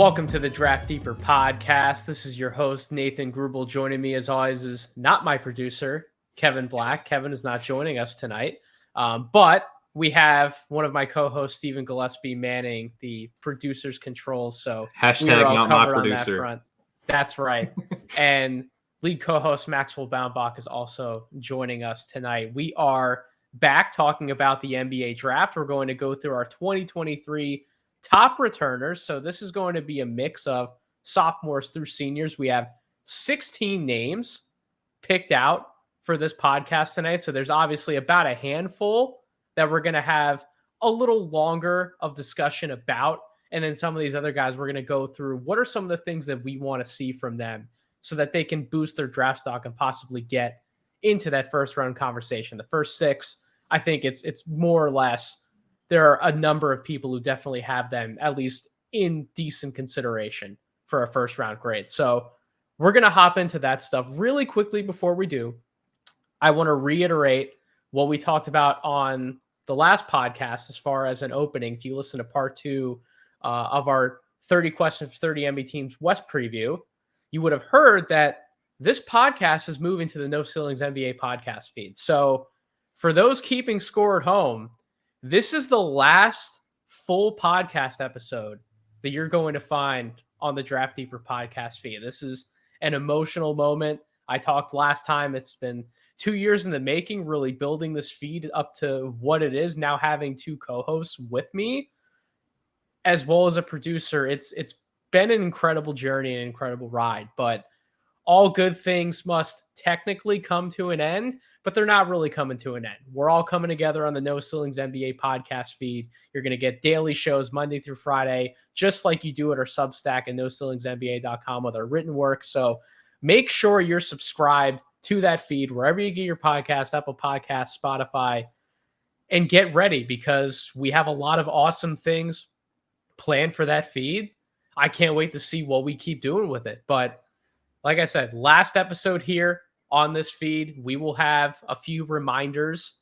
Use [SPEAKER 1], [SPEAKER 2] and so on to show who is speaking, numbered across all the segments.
[SPEAKER 1] Welcome to the Draft Deeper podcast. This is your host, Nathan Grubel. Joining me, as always, is not my producer, Kevin Black. Kevin is not joining us tonight, but we have one of my co-hosts, Stephen Gillespie, manning the producer's controls. So we are all covered on that front. That's right. And lead co-host Maxwell Baumbach is also joining us tonight. We are back talking about the NBA draft. We're going to go through our 2023 top returners. So this is going to be a mix of sophomores through seniors. We have 16 names picked out for this podcast tonight. So there's obviously about a handful that we're going to have a little longer of discussion about. And then some of these other guys, we're going to go through what are some of the things that we want to see from them so that they can boost their draft stock and possibly get into that first round conversation. The first six, I think it's more or less, there are a number of people who definitely have them at least in decent consideration for a first round grade. So we're going to hop into that stuff really quickly. Before we do, I want to reiterate what we talked about on the last podcast as far as an opening. If you listen to part two of our 30 questions for 30 NBA teams West preview, you would have heard that this podcast is moving to the No Ceilings NBA podcast feed. So for those keeping score at home, this is the last full podcast episode that you're going to find on the Draft Deeper podcast feed. This is an emotional moment. I talked last time. It's been 2 years in the making, really building this feed up to what it is now, having two co-hosts with me, as well as a producer. It's been an incredible journey, an incredible ride, but all good things must technically come to an end, but they're not really coming to an end. We're all coming together on the No Ceilings NBA podcast feed. You're going to get daily shows Monday through Friday, just like you do at our Substack and NoCeilingsNBA.com with our written work. So make sure you're subscribed to that feed wherever you get your podcasts, Apple Podcasts, Spotify, and get ready because we have a lot of awesome things planned for that feed. I can't wait to see what we keep doing with it. But like I said, last episode here on this feed, we will have a few reminders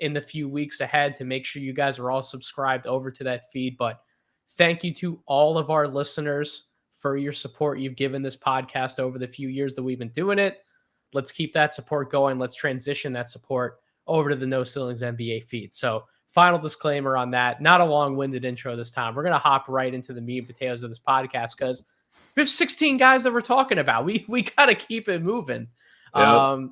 [SPEAKER 1] in the few weeks ahead to make sure you guys are all subscribed over to that feed. But thank you to all of our listeners for your support you've given this podcast over the few years that we've been doing it. Let's keep that support going. Let's transition that support over to the No Ceilings NBA feed. So final disclaimer on that, not a long-winded intro this time. We're going to hop right into the meat and potatoes of this podcast because we have 16 guys that we're talking about. We got to keep it moving. Yep.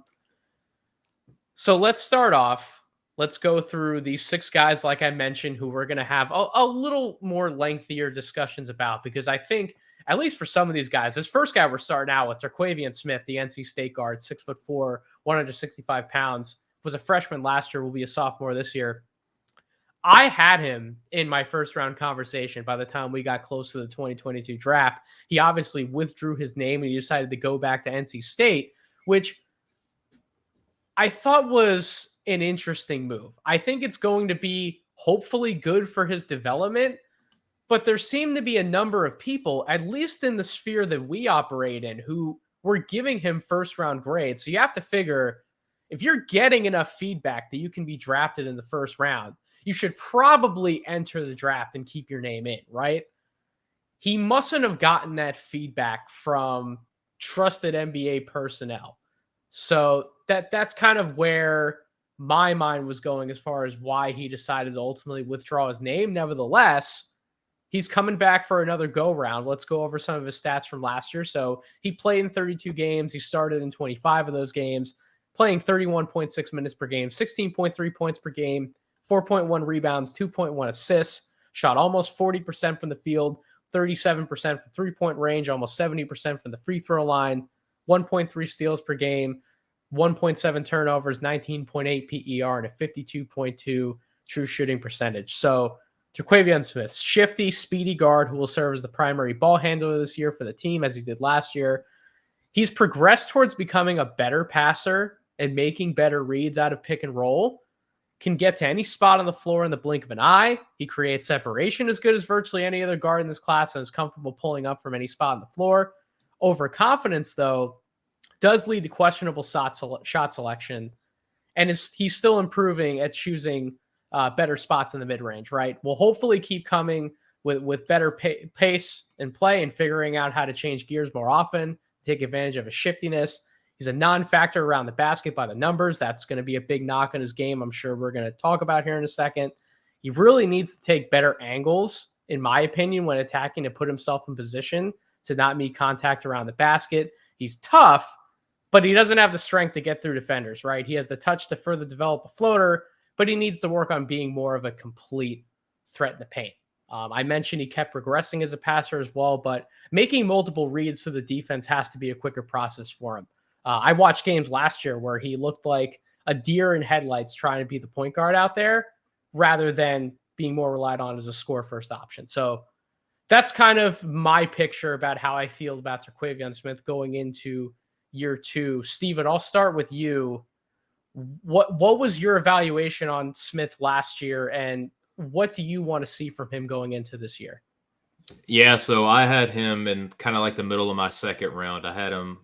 [SPEAKER 1] So let's start off. Let's go through these six guys, like I mentioned, who we're going to have a little more lengthier discussions about, because I think, at least for some of these guys, this first guy we're starting out with, Terquavion Smith, the NC State guard, 6'4", 165 pounds, was a freshman last year, will be a sophomore this year. I had him in my first round conversation by the time we got close to the 2022 draft. He obviously withdrew his name and he decided to go back to NC State, which I thought was an interesting move. I think it's going to be hopefully good for his development, but there seem to be a number of people, at least in the sphere that we operate in, who were giving him first round grades. So you have to figure, if you're getting enough feedback that you can be drafted in the first round, you should probably enter the draft and keep your name in, right? He mustn't have gotten that feedback from trusted NBA personnel. So that's kind of where my mind was going as far as why he decided to ultimately withdraw his name. Nevertheless, he's coming back for another go-round. Let's go over some of his stats from last year. So he played in 32 games. He started in 25 of those games, playing 31.6 minutes per game, 16.3 points per game, 4.1 rebounds, 2.1 assists, shot almost 40% from the field, 37% from three-point range, almost 70% from the free throw line, 1.3 steals per game, 1.7 turnovers, 19.8 PER, and a 52.2 true shooting percentage. So Terquavion Smith, shifty, speedy guard who will serve as the primary ball handler this year for the team, as he did last year. He's progressed towards becoming a better passer and making better reads out of pick and roll. Can get to any spot on the floor in the blink of an eye. He creates separation as good as virtually any other guard in this class and is comfortable pulling up from any spot on the floor. Overconfidence, though, does lead to questionable shot selection, and he's still improving at choosing better spots in the mid-range, right? Will hopefully keep coming with better pace and play and figuring out how to change gears more often, take advantage of his shiftiness. He's a non-factor around the basket by the numbers. That's going to be a big knock on his game. I'm sure we're going to talk about here in a second. He really needs to take better angles, in my opinion, when attacking to put himself in position to not meet contact around the basket. He's tough, but he doesn't have the strength to get through defenders, right? He has the touch to further develop a floater, but he needs to work on being more of a complete threat in the paint. I mentioned he kept progressing as a passer as well, but making multiple reads to the defense has to be a quicker process for him. I watched games last year where he looked like a deer in headlights trying to be the point guard out there rather than being more relied on as a score first option. So that's kind of my picture about how I feel about Terquavion Smith going into year 2. Steven, I'll start with you. What was your evaluation on Smith last year, and what do you want to see from him going into this year?
[SPEAKER 2] Yeah, so I had him in kind of like the middle of my second round. I had him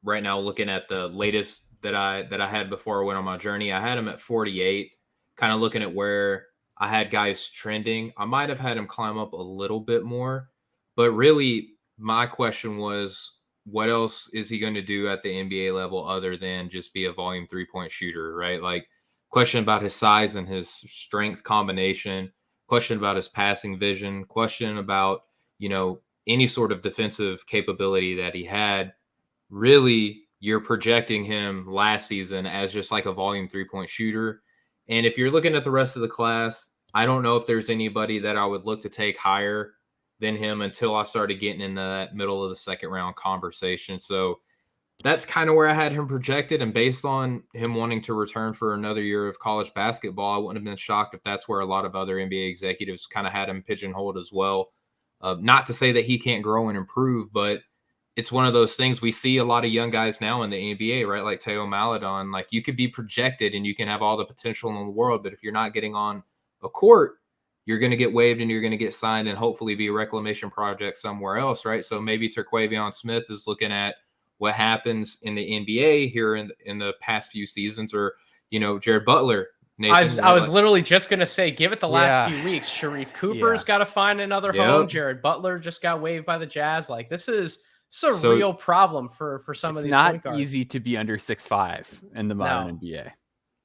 [SPEAKER 2] right now looking at the latest that I had before I went on my journey. I had him at 48, kind of looking at where I had guys trending. I might have had him climb up a little bit more, but really my question was, what else is he going to do at the NBA level other than just be a volume 3-point shooter, right? Like, question about his size and his strength combination, question about his passing vision, question about, any sort of defensive capability that he had. Really, you're projecting him last season as just like a volume 3-point shooter. And if you're looking at the rest of the class, I don't know if there's anybody that I would look to take higher than him until I started getting into that middle of the second round conversation. So that's kind of where I had him projected. And based on him wanting to return for another year of college basketball, I wouldn't have been shocked if that's where a lot of other NBA executives kind of had him pigeonholed as well. Not to say that he can't grow and improve, but it's one of those things. We see a lot of young guys now in the NBA, right? Like Theo Maledon. Like, you could be projected and you can have all the potential in the world, but if you're not getting on a court, you're going to get waived and you're going to get signed and hopefully be a reclamation project somewhere else, right? So maybe Terquavion Smith is looking at what happens in the NBA here in the past few seasons, or, Jared Butler.
[SPEAKER 1] Nathan, I was literally just going to say, give it the last few weeks. Sharif Cooper's got to find another home. Jared Butler just got waived by the Jazz. Like, this is a real problem for some of these point guards.
[SPEAKER 3] It's not easy to be under 6'5" in the modern NBA.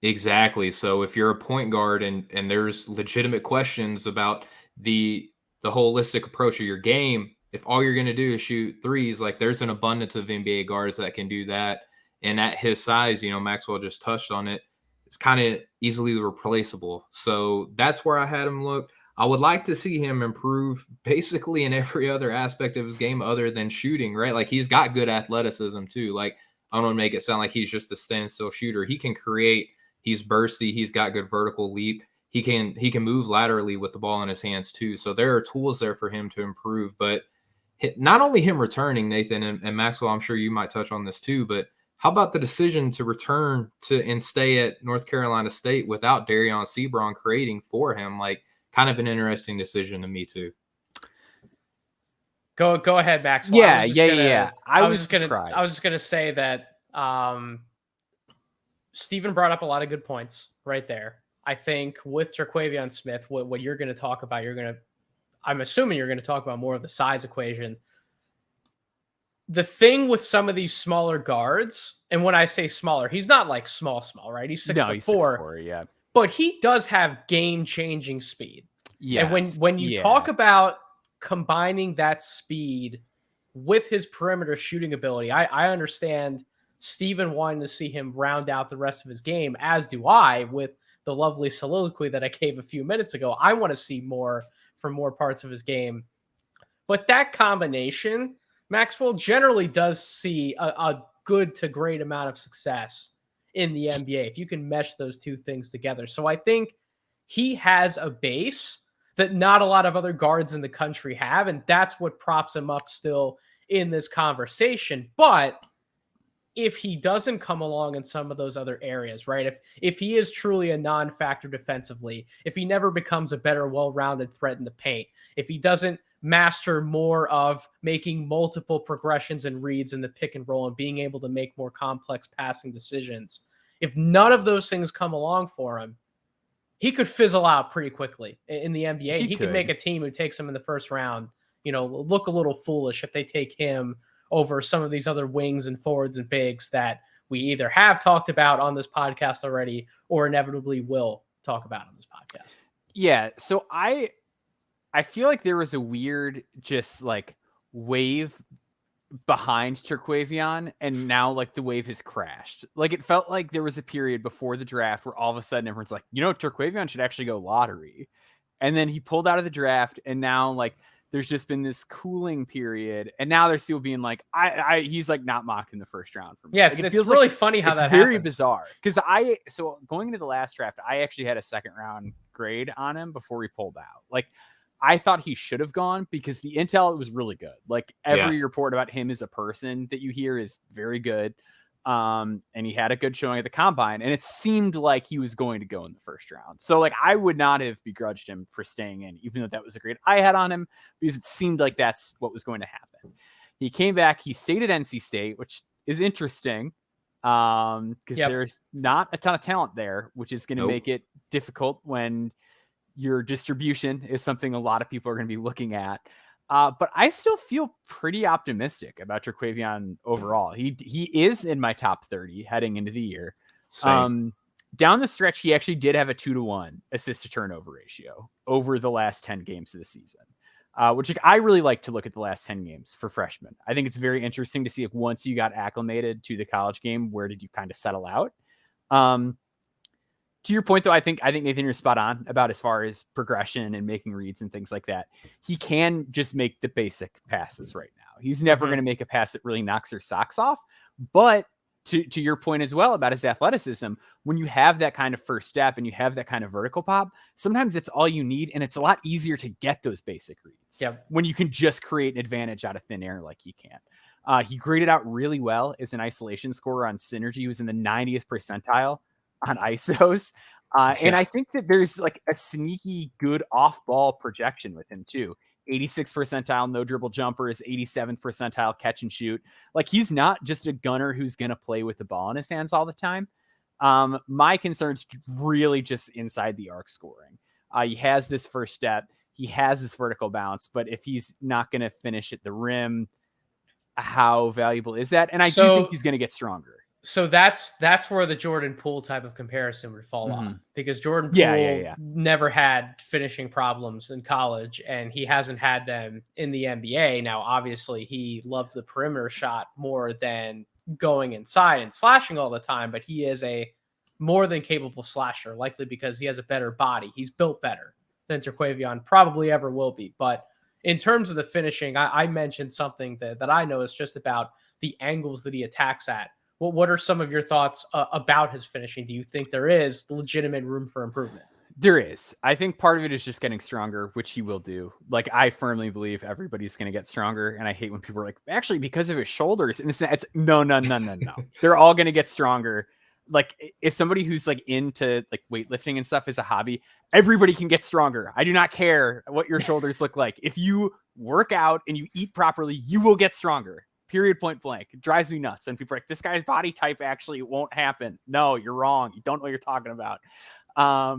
[SPEAKER 2] Exactly. So if you're a point guard and there's legitimate questions about the holistic approach of your game, if all you're going to do is shoot threes, like, there's an abundance of NBA guards that can do that. And at his size, Maxwell just touched on it, it's kind of easily replaceable. So that's where I had him look. I would like to see him improve basically in every other aspect of his game other than shooting, right? Like, he's got good athleticism too. Like, I don't want to make it sound like he's just a standstill shooter. He can create. He's bursty. He's got good vertical leap. He can move laterally with the ball in his hands too. So there are tools there for him to improve. But not only him returning, Nathan and Maxwell, I'm sure you might touch on this too, but how about the decision to return and stay at North Carolina State without Darion Sebron creating for him? Like, kind of an interesting decision to me too.
[SPEAKER 1] Go ahead, Max.
[SPEAKER 3] Yeah.
[SPEAKER 1] I was just gonna say that Steven brought up a lot of good points right there. I think with Terquavion Smith, what you're going to talk about, I'm assuming you're going to talk about more of the size equation. The thing with some of these smaller guards, and when I say smaller, he's not like small, right? He's 6'4",
[SPEAKER 3] 6'4", yeah.
[SPEAKER 1] But he does have game-changing speed.
[SPEAKER 3] Yes.
[SPEAKER 1] And when you talk about combining that speed with his perimeter shooting ability, I understand Steven wanting to see him round out the rest of his game, as do I, with the lovely soliloquy that I gave a few minutes ago. I want to see more from more parts of his game. But that combination, Maxwell generally does see a good to great amount of success in the NBA if you can mesh those two things together. So I think he has a base that not a lot of other guards in the country have, and that's what props him up still in this conversation. But if he doesn't come along in some of those other areas, right? If he is truly a non-factor defensively, if he never becomes a better, well-rounded threat in the paint, if he doesn't master more of making multiple progressions and reads in the pick and roll and being able to make more complex passing decisions, if none of those things come along for him, he could fizzle out pretty quickly in the NBA. He could
[SPEAKER 3] could
[SPEAKER 1] make a team who takes him in the first round, look a little foolish if they take him over some of these other wings and forwards and bigs that we either have talked about on this podcast already or inevitably will talk about on this podcast.
[SPEAKER 3] Yeah. So I feel like there was a weird just like wave behind Terquavion, and now like the wave has crashed. Like it felt like there was a period before the draft where all of a sudden everyone's like, Terquavion should actually go lottery. And then he pulled out of the draft, and now like there's just been this cooling period, and now there's people being like, he's like not mocked in the first round for me.
[SPEAKER 1] Yeah,
[SPEAKER 3] like,
[SPEAKER 1] it feels really funny how that
[SPEAKER 3] very
[SPEAKER 1] happens.
[SPEAKER 3] bizarre. Because so going into the last draft, I actually had a second round grade on him before he pulled out. Like I thought he should have gone because the intel was really good. Like every report about him as a person that you hear is very good. And he had a good showing at the combine, and it seemed like he was going to go in the first round. So like, I would not have begrudged him for staying in, even though that was a grade I had on him, because it seemed like that's what was going to happen. He came back, he stayed at NC State, which is interesting. Because there's not a ton of talent there, which is going to make it difficult when your distribution is something a lot of people are going to be looking at. But I still feel pretty optimistic about Terquavion overall. He is in my top 30 heading into the year. Down the stretch, he actually did have a 2-to-1 assist to turnover ratio over the last 10 games of the season, which I really like to look at the last 10 games for freshmen. I think it's very interesting to see if once you got acclimated to the college game, where did you kind of settle out? To your point, though, I think Nathan, you're spot on about as far as progression and making reads and things like that. He can just make the basic passes right now. He's never going to make a pass that really knocks your socks off. But to your point as well about his athleticism, when you have that kind of first step and you have that kind of vertical pop, sometimes it's all you need, and it's a lot easier to get those basic reads when you can just create an advantage out of thin air like he can. He graded out really well as an isolation scorer on Synergy. He was in the 90th percentile on ISOs. And I think that there's like a sneaky good off-ball projection with him too. 86th percentile no dribble jumpers, 87th percentile catch and shoot. Like he's not just a gunner who's going to play with the ball in his hands all the time. My concern's really just inside the arc scoring. He has this first step. He has this vertical bounce, but if he's not going to finish at the rim, how valuable is that? And I do think he's going to get stronger.
[SPEAKER 1] So that's where the Jordan Poole type of comparison would fall off, because Jordan Poole never had finishing problems in college, and he hasn't had them in the NBA. Now, obviously, he loves the perimeter shot more than going inside and slashing all the time, but he is a more than capable slasher, likely because he has a better body. He's built better than Terquavion probably ever will be. But in terms of the finishing, I mentioned something that I know is just about the angles that he attacks at. What are some of your thoughts about his finishing? Do you think there is legitimate room for improvement? There
[SPEAKER 3] is. I think part of it is just getting stronger, which he will do. Like, I firmly believe everybody's going to get stronger. And I hate when people are like, actually, because of his shoulders. And it's no. They're all going to get stronger. Like, if somebody who's like into like weightlifting and stuff is a hobby, everybody can get stronger. I do not care what your shoulders look like. If you work out and you eat properly, you will get stronger. Period, point blank. It drives me nuts. And people are like, this guy's body type actually won't happen. No, you're wrong. You don't know what you're talking about.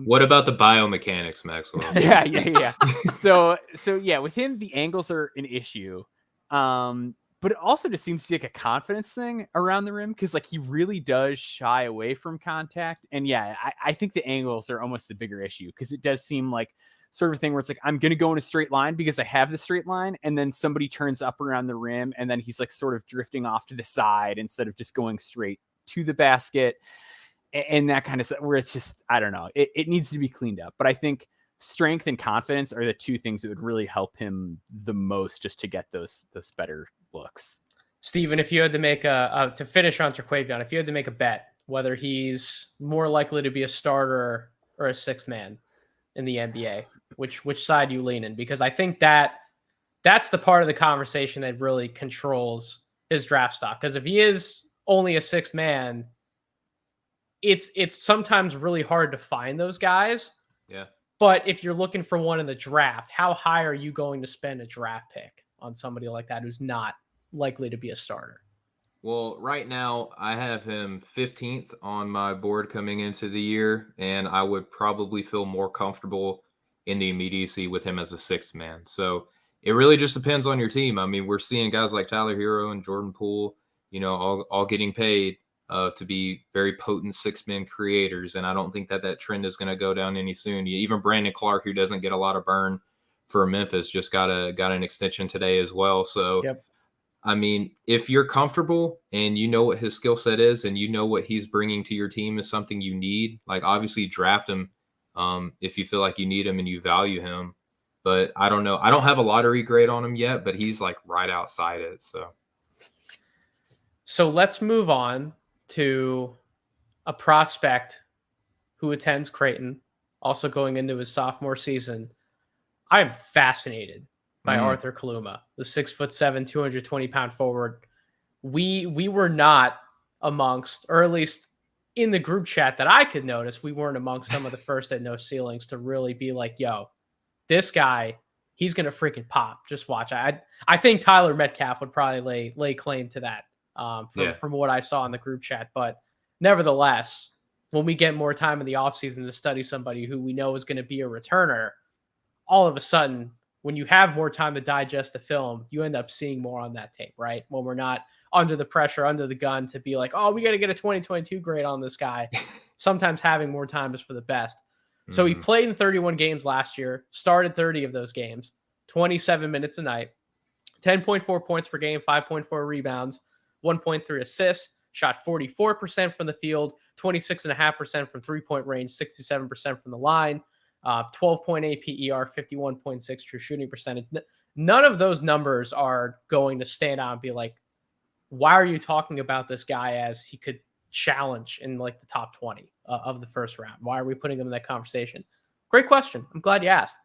[SPEAKER 2] What about the biomechanics, Maxwell?
[SPEAKER 3] Yeah. So yeah, with him, the angles are an issue. But it also just seems to be like a confidence thing around the rim, because like he really does shy away from contact. And yeah, I think the angles are almost the bigger issue, because it does seem like sort of a thing where it's like, I'm going to go in a straight line because I have the straight line. And then somebody turns up around the rim, and then he's like sort of drifting off to the side instead of just going straight to the basket. And that kind of stuff where it's just, I don't know, it needs to be cleaned up. But I think strength and confidence are the two things that would really help him the most, just to get those better looks.
[SPEAKER 1] Steven, if you had to make to finish on Terquavion, if you had to make a bet whether he's more likely to be a starter or a sixth man in the NBA, which side you lean in? Because I think that's the part of the conversation that really controls his draft stock. Because if he is only a sixth man, it's sometimes really hard to find those guys.
[SPEAKER 2] Yeah.
[SPEAKER 1] But if you're looking for one in the draft, how high are you going to spend a draft pick on somebody like that who's not likely to be a starter?
[SPEAKER 2] Well, right now I have him 15th on my board coming into the year, and I would probably feel more comfortable in the immediacy with him as a sixth man. So it really just depends on your team. I mean, we're seeing guys like Tyler Hero and Jordan Poole, all getting paid to be very potent six-man creators, and I don't think that trend is going to go down any soon. Even Brandon Clark, who doesn't get a lot of burn for Memphis, just got an extension today as well. So.
[SPEAKER 1] Yep.
[SPEAKER 2] I mean, if you're comfortable and you know what his skill set is and you know what he's bringing to your team is something you need, like obviously draft him if you feel like you need him and you value him. But I don't know. I don't have a lottery grade on him yet, but he's like right outside it.
[SPEAKER 1] So let's move on to a prospect who attends Creighton, also going into his sophomore season. I am fascinated by Arthur Kaluma, the 6'7", 220-pound forward. We were not amongst, or at least in the group chat that I could notice, we weren't amongst some of the first at No Ceilings to really be like, yo, this guy, he's gonna freaking pop. Just watch. I think Tyler Metcalf would probably lay claim to that from what I saw in the group chat. But nevertheless, when we get more time in the offseason to study somebody who we know is going to be a returner, all of a sudden, when you have more time to digest the film, you end up seeing more on that tape, right? When we're not under the pressure, under the gun to be like, oh, we got to get a 2022 grade on this guy. Sometimes having more time is for the best. So he played in 31 games last year, started 30 of those games, 27 minutes a night, 10.4 points per game, 5.4 rebounds, 1.3 assists, shot 44% from the field, 26.5% from three-point range, 67% from the line, 12.8 PER, 51.6 true shooting percentage. None of those numbers are going to stand out and be like, why are you talking about this guy as he could challenge in like the top 20 of the first round? Why are we putting him in that conversation? Great question. I'm glad you asked.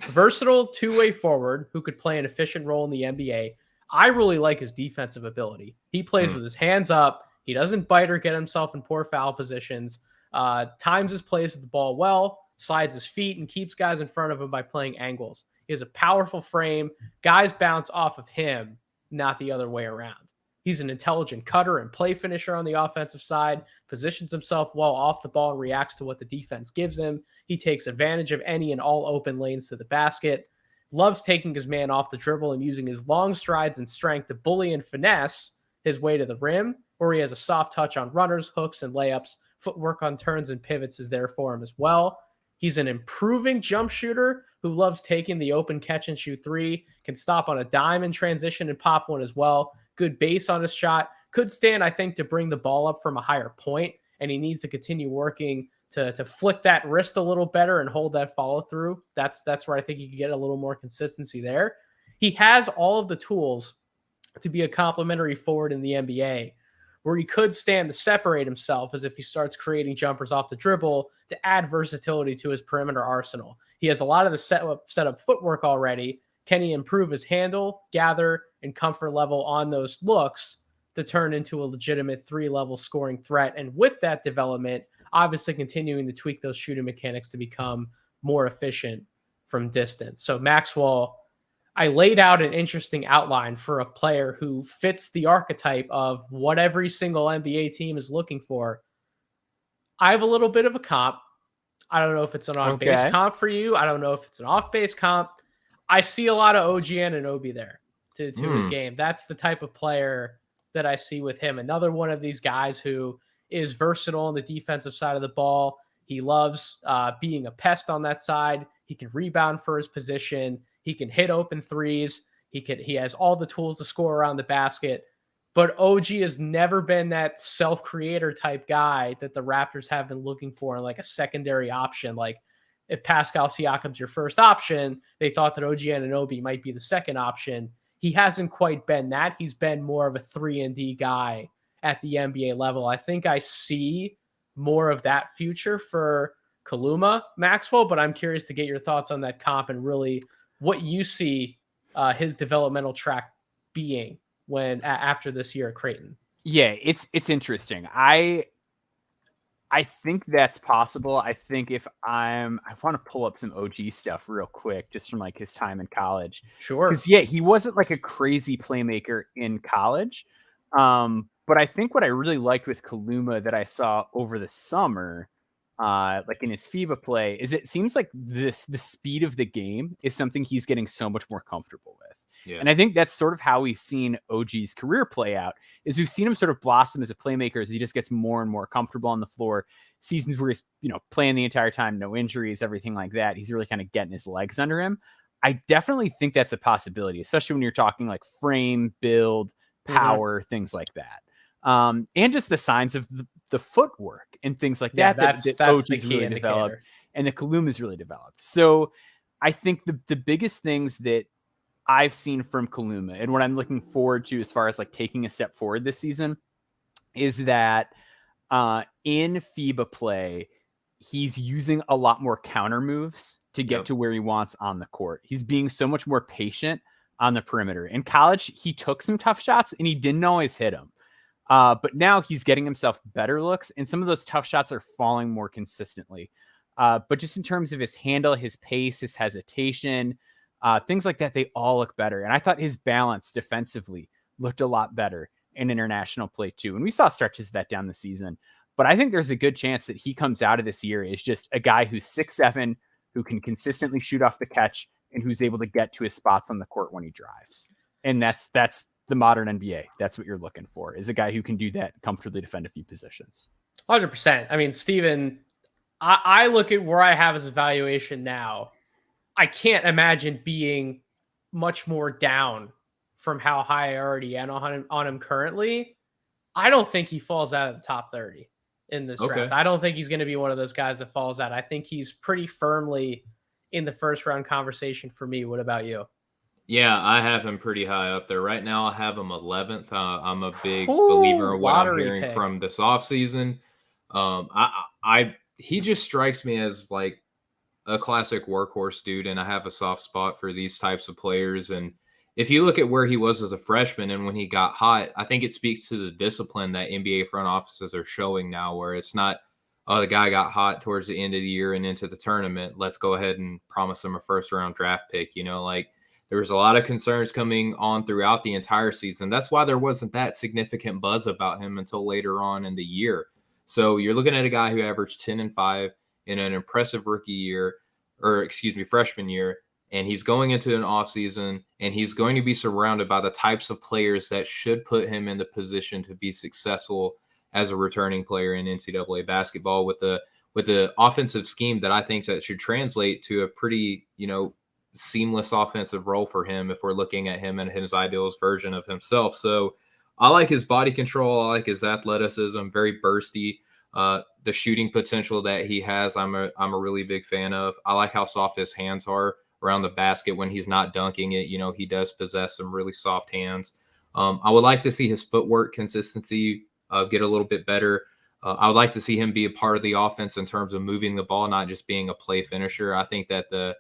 [SPEAKER 1] Versatile two-way forward who could play an efficient role in the NBA. I really like his defensive ability. He plays with his hands up. He doesn't bite or get himself in poor foul positions. Times his plays with the ball well, slides his feet, and keeps guys in front of him by playing angles. He has a powerful frame. Guys bounce off of him, not the other way around. He's an intelligent cutter and play finisher on the offensive side, positions himself well off the ball and reacts to what the defense gives him. He takes advantage of any and all open lanes to the basket, loves taking his man off the dribble and using his long strides and strength to bully and finesse his way to the rim, where he has a soft touch on runners, hooks, and layups. Footwork on turns and pivots is there for him as well. He's an improving jump shooter who loves taking the open catch and shoot three, can stop on a dime in transition and pop one as well. Good base on his shot. Could stand, I think, to bring the ball up from a higher point, and he needs to continue working to flick that wrist a little better and hold that follow through. That's where I think he could get a little more consistency there. He has all of the tools to be a complementary forward in the NBA, where he could stand to separate himself as if he starts creating jumpers off the dribble to add versatility to his perimeter arsenal. He has a lot of the setup footwork already. Can he improve his handle, gather, and comfort level on those looks to turn into a legitimate three-level scoring threat? And with that development, obviously continuing to tweak those shooting mechanics to become more efficient from distance. So Maxwell, I laid out an interesting outline for a player who fits the archetype of what every single NBA team is looking for. I have a little bit of a comp. I don't know if it's an on-base comp for you. I don't know if it's an off-base comp. I see a lot of OG Anunoby there to his game. That's the type of player that I see with him. Another one of these guys who is versatile on the defensive side of the ball. He loves being a pest on that side. He can rebound for his position. He can hit open threes. He has all the tools to score around the basket. But OG has never been that self-creator type guy that the Raptors have been looking for in like a secondary option. Like if Pascal Siakam's your first option, they thought that OG Anunoby might be the second option. He hasn't quite been that. He's been more of a 3-and-D guy at the NBA level. I think I see more of that future for Kaluma, Maxwell, but I'm curious to get your thoughts on that comp and really what you see his developmental track being when after this year at Creighton.
[SPEAKER 3] Yeah, it's interesting. I think that's possible. I think I want to pull up some OG stuff real quick, just from like his time in college.
[SPEAKER 1] Sure.
[SPEAKER 3] Because he wasn't like a crazy playmaker in college. But But I think what I really liked with Kaluma that I saw over the summer, like in his FIBA play, is it seems like the speed of the game is something he's getting so much more comfortable with.
[SPEAKER 2] Yeah.
[SPEAKER 3] And I think that's sort of how we've seen OG's career play out, is we've seen him sort of blossom as a playmaker as he just gets more and more comfortable on the floor. Seasons where he's, playing the entire time, no injuries, everything like that. He's really kind of getting his legs under him. I definitely think that's a possibility, especially when you're talking like frame, build, power, things like that. And just the signs of the footwork and things like that. That's OG's really developed, and the Kaluma's really developed. So I think the biggest things that I've seen from Kaluma and what I'm looking forward to as far as like taking a step forward this season is that in FIBA play, he's using a lot more counter moves to get to where he wants on the court. He's being so much more patient on the perimeter. In college, he took some tough shots and he didn't always hit them. But now he's getting himself better looks, and some of those tough shots are falling more consistently. But just in terms of his handle, his pace, his hesitation, things like that, they all look better. And I thought his balance defensively looked a lot better in international play too. And we saw stretches of that down the season. But I think there's a good chance that he comes out of this year as just a guy who's 6'7", who can consistently shoot off the catch and who's able to get to his spots on the court when he drives. And that's the modern NBA. That's what you're looking for, is a guy who can do that, comfortably defend a few positions.
[SPEAKER 1] 100%. I mean, Steven, I look at where I have his evaluation now. I can't imagine being much more down from how high I already am on him currently. I don't think he falls out of the top 30 in this draft. I don't think he's going to be one of those guys that falls out. I think he's pretty firmly in the first round conversation for me. What about you?
[SPEAKER 2] Yeah, I have him pretty high up there. Right now, I have him 11th. I'm a big believer of what I'm hearing from this offseason. He just strikes me as like a classic workhorse dude, and I have a soft spot for these types of players. And if you look at where he was as a freshman and when he got hot, I think it speaks to the discipline that NBA front offices are showing now, where it's not, oh, the guy got hot towards the end of the year and into the tournament, let's go ahead and promise him a first-round draft pick. There was a lot of concerns coming on throughout the entire season. That's why there wasn't that significant buzz about him until later on in the year. So you're looking at a guy who averaged 10-5 in an impressive freshman year, and he's going into an offseason, and he's going to be surrounded by the types of players that should put him in the position to be successful as a returning player in NCAA basketball with the offensive scheme that I think that should translate to a pretty, seamless offensive role for him if we're looking at him and his ideal version of himself. So I like his body control. I like his athleticism, very bursty. The shooting potential that he has, I'm a really big fan of. I like how soft his hands are around the basket when he's not dunking it. He does possess some really soft hands. I would like to see his footwork consistency get a little bit better. I would like to see him be a part of the offense in terms of moving the ball, not just being a play finisher. I think that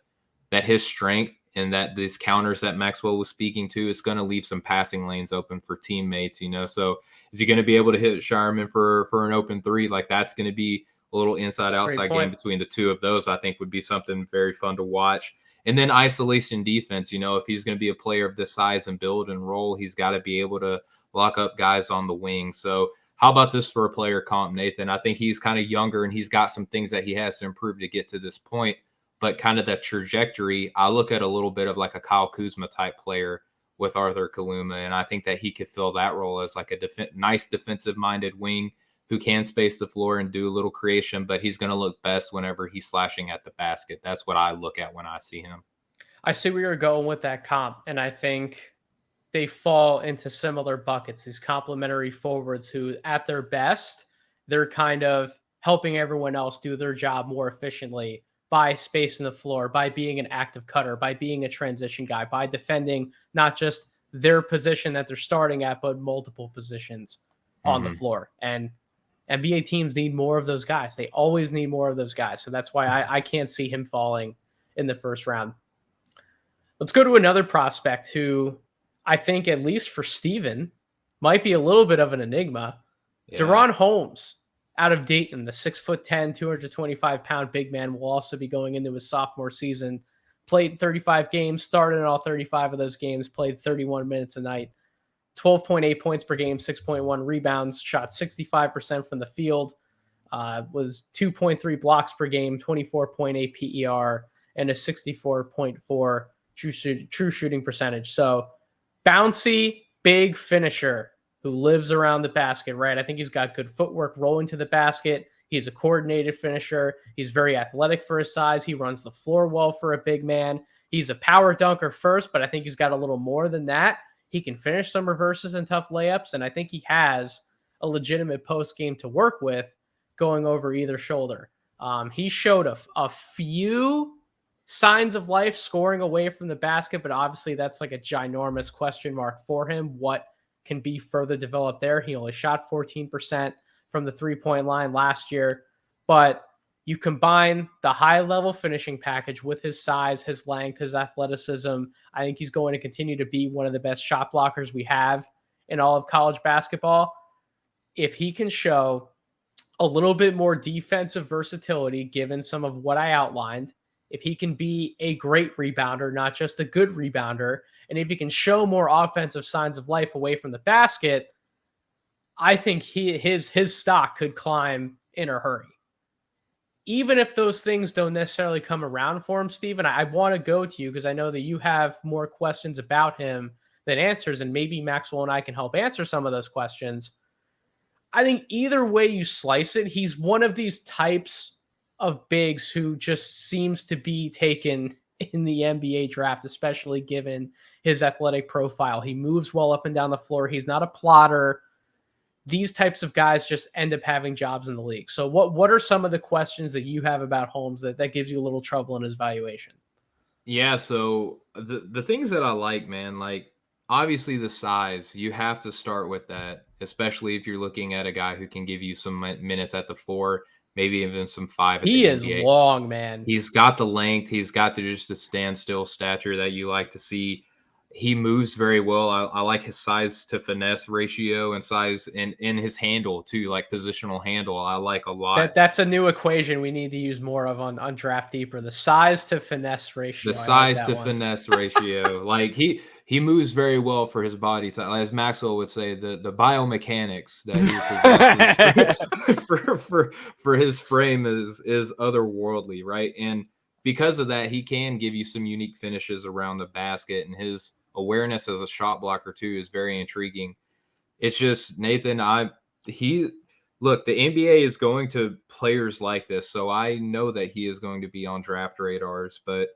[SPEAKER 2] that his strength and that these counters that Maxwell was speaking to, it's going to leave some passing lanes open for teammates, So is he going to be able to hit Shireman for an open three? Like, that's going to be a little inside-outside game between the two of those, I think would be something very fun to watch. And then isolation defense, if he's going to be a player of this size and build and roll, he's got to be able to lock up guys on the wing. So how about this for a player comp, Nathan? I think he's kind of younger and he's got some things that he has to improve to get to this point. But kind of that trajectory, I look at a little bit of like a Kyle Kuzma type player with Arthur Kaluma, and I think that he could fill that role as like a nice defensive-minded wing who can space the floor and do a little creation, but he's going to look best whenever he's slashing at the basket. That's what I look at when I see him.
[SPEAKER 1] I see where you're going with that comp, and I think they fall into similar buckets, these complementary forwards who, at their best, they're kind of helping everyone else do their job more efficiently by spacing the floor, by being an active cutter, by being a transition guy, by defending not just their position that they're starting at, but multiple positions on the floor. And NBA teams need more of those guys. They always need more of those guys. So that's why I can't see him falling in the first round. Let's go to another prospect who I think, at least for Steven, might be a little bit of an enigma. Yeah. De'Ron Holmes out of Dayton, the 6'10", 225-pound big man, will also be going into his sophomore season. Played 35 games, started in all 35 of those games, played 31 minutes a night. 12.8 points per game, 6.1 rebounds, shot 65% from the field, was 2.3 blocks per game, 24.8 PER, and a 64.4 true shooting percentage. So bouncy, big finisher who lives around the basket, right? I think he's got good footwork rolling to the basket. He's a coordinated finisher. He's very athletic for his size. He runs the floor well for a big man. He's a power dunker first, but I think he's got a little more than that. He can finish some reverses and tough layups, and I think he has a legitimate post game to work with going over either shoulder. He showed a few signs of life scoring away from the basket, but obviously that's like a ginormous question mark for him. What can be further developed there? He only shot 14% from the 3-point line last year, but you combine the high-level finishing package with his size, his length, his athleticism. I think he's going to continue to be one of the best shot blockers we have in all of college basketball. If he can show a little bit more defensive versatility, given some of what I outlined, if he can be a great rebounder, not just a good rebounder, and if he can show more offensive signs of life away from the basket, I think his stock could climb in a hurry. Even if those things don't necessarily come around for him, Steven, I want to go to you because I know that you have more questions about him than answers, and maybe Maxwell and I can help answer some of those questions. I think either way you slice it, he's one of these types of bigs who just seems to be taken in the NBA draft, especially given his athletic profile. He moves well up and down the floor. He's not a plotter. These types of guys just end up having jobs in the league. So what are some of the questions that you have about Holmes that gives you a little trouble in his valuation?
[SPEAKER 2] Yeah, so the things that I like, man, like obviously the size, you have to start with that, especially if you're looking at a guy who can give you some minutes at the 4, maybe even some 5 at
[SPEAKER 1] he
[SPEAKER 2] the
[SPEAKER 1] is
[SPEAKER 2] NBA.
[SPEAKER 1] long, man.
[SPEAKER 2] He's got the length. He's got just the standstill stature that you like to see. He moves very well. I like his size to finesse ratio and size in his handle too, like positional handle. I like a lot.
[SPEAKER 1] That's a new equation we need to use more of on Draft Deeper. The size to finesse ratio.
[SPEAKER 2] The size to finesse ratio. Like he moves very well for his body type. As Maxwell would say, the biomechanics that he possesses for his frame is otherworldly, right? And because of that, he can give you some unique finishes around the basket, and his awareness as a shot blocker too is very intriguing. It's just Nathan, look, the NBA is going to players like this, so I know that he is going to be on draft radars, but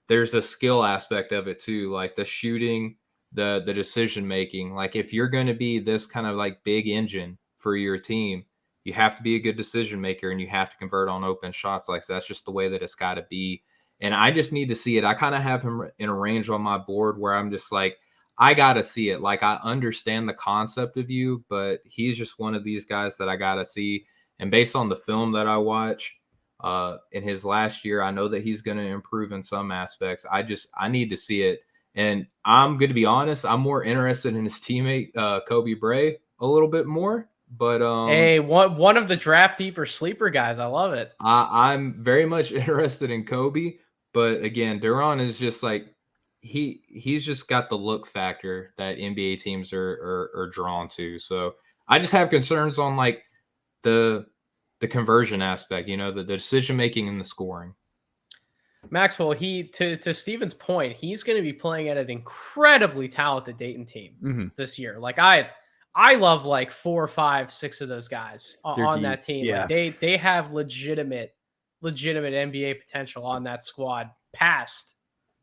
[SPEAKER 2] there's a skill aspect of it too, like the shooting, the decision making. Like if you're going to be this kind of like big engine for your team, you have to be a good decision maker and you have to convert on open shots. Like that's just the way that it's got to be. And I just need to see it. I kind of have him in a range on my board where I'm just like, I got to see it. Like I understand the concept of you, but he's just one of these guys that I got to see. And based on the film that I watched in his last year, I know that he's going to improve in some aspects. I need to see it. And I'm going to be honest, I'm more interested in his teammate, Kobe Bray, a little bit more. But
[SPEAKER 1] hey, one of the Draft Deeper sleeper guys. I love it.
[SPEAKER 2] I'm very much interested in Kobe. But again, Duran is just like he's just got the look factor that NBA teams are drawn to. So I just have concerns on like the conversion aspect, the decision making and the scoring.
[SPEAKER 1] Maxwell, to Steven's point, he's going to be playing at an incredibly talented Dayton team this year. Like I love like 4, 5, 6 of those guys on that team.
[SPEAKER 3] Yeah.
[SPEAKER 1] Like they have legitimate NBA potential on that squad past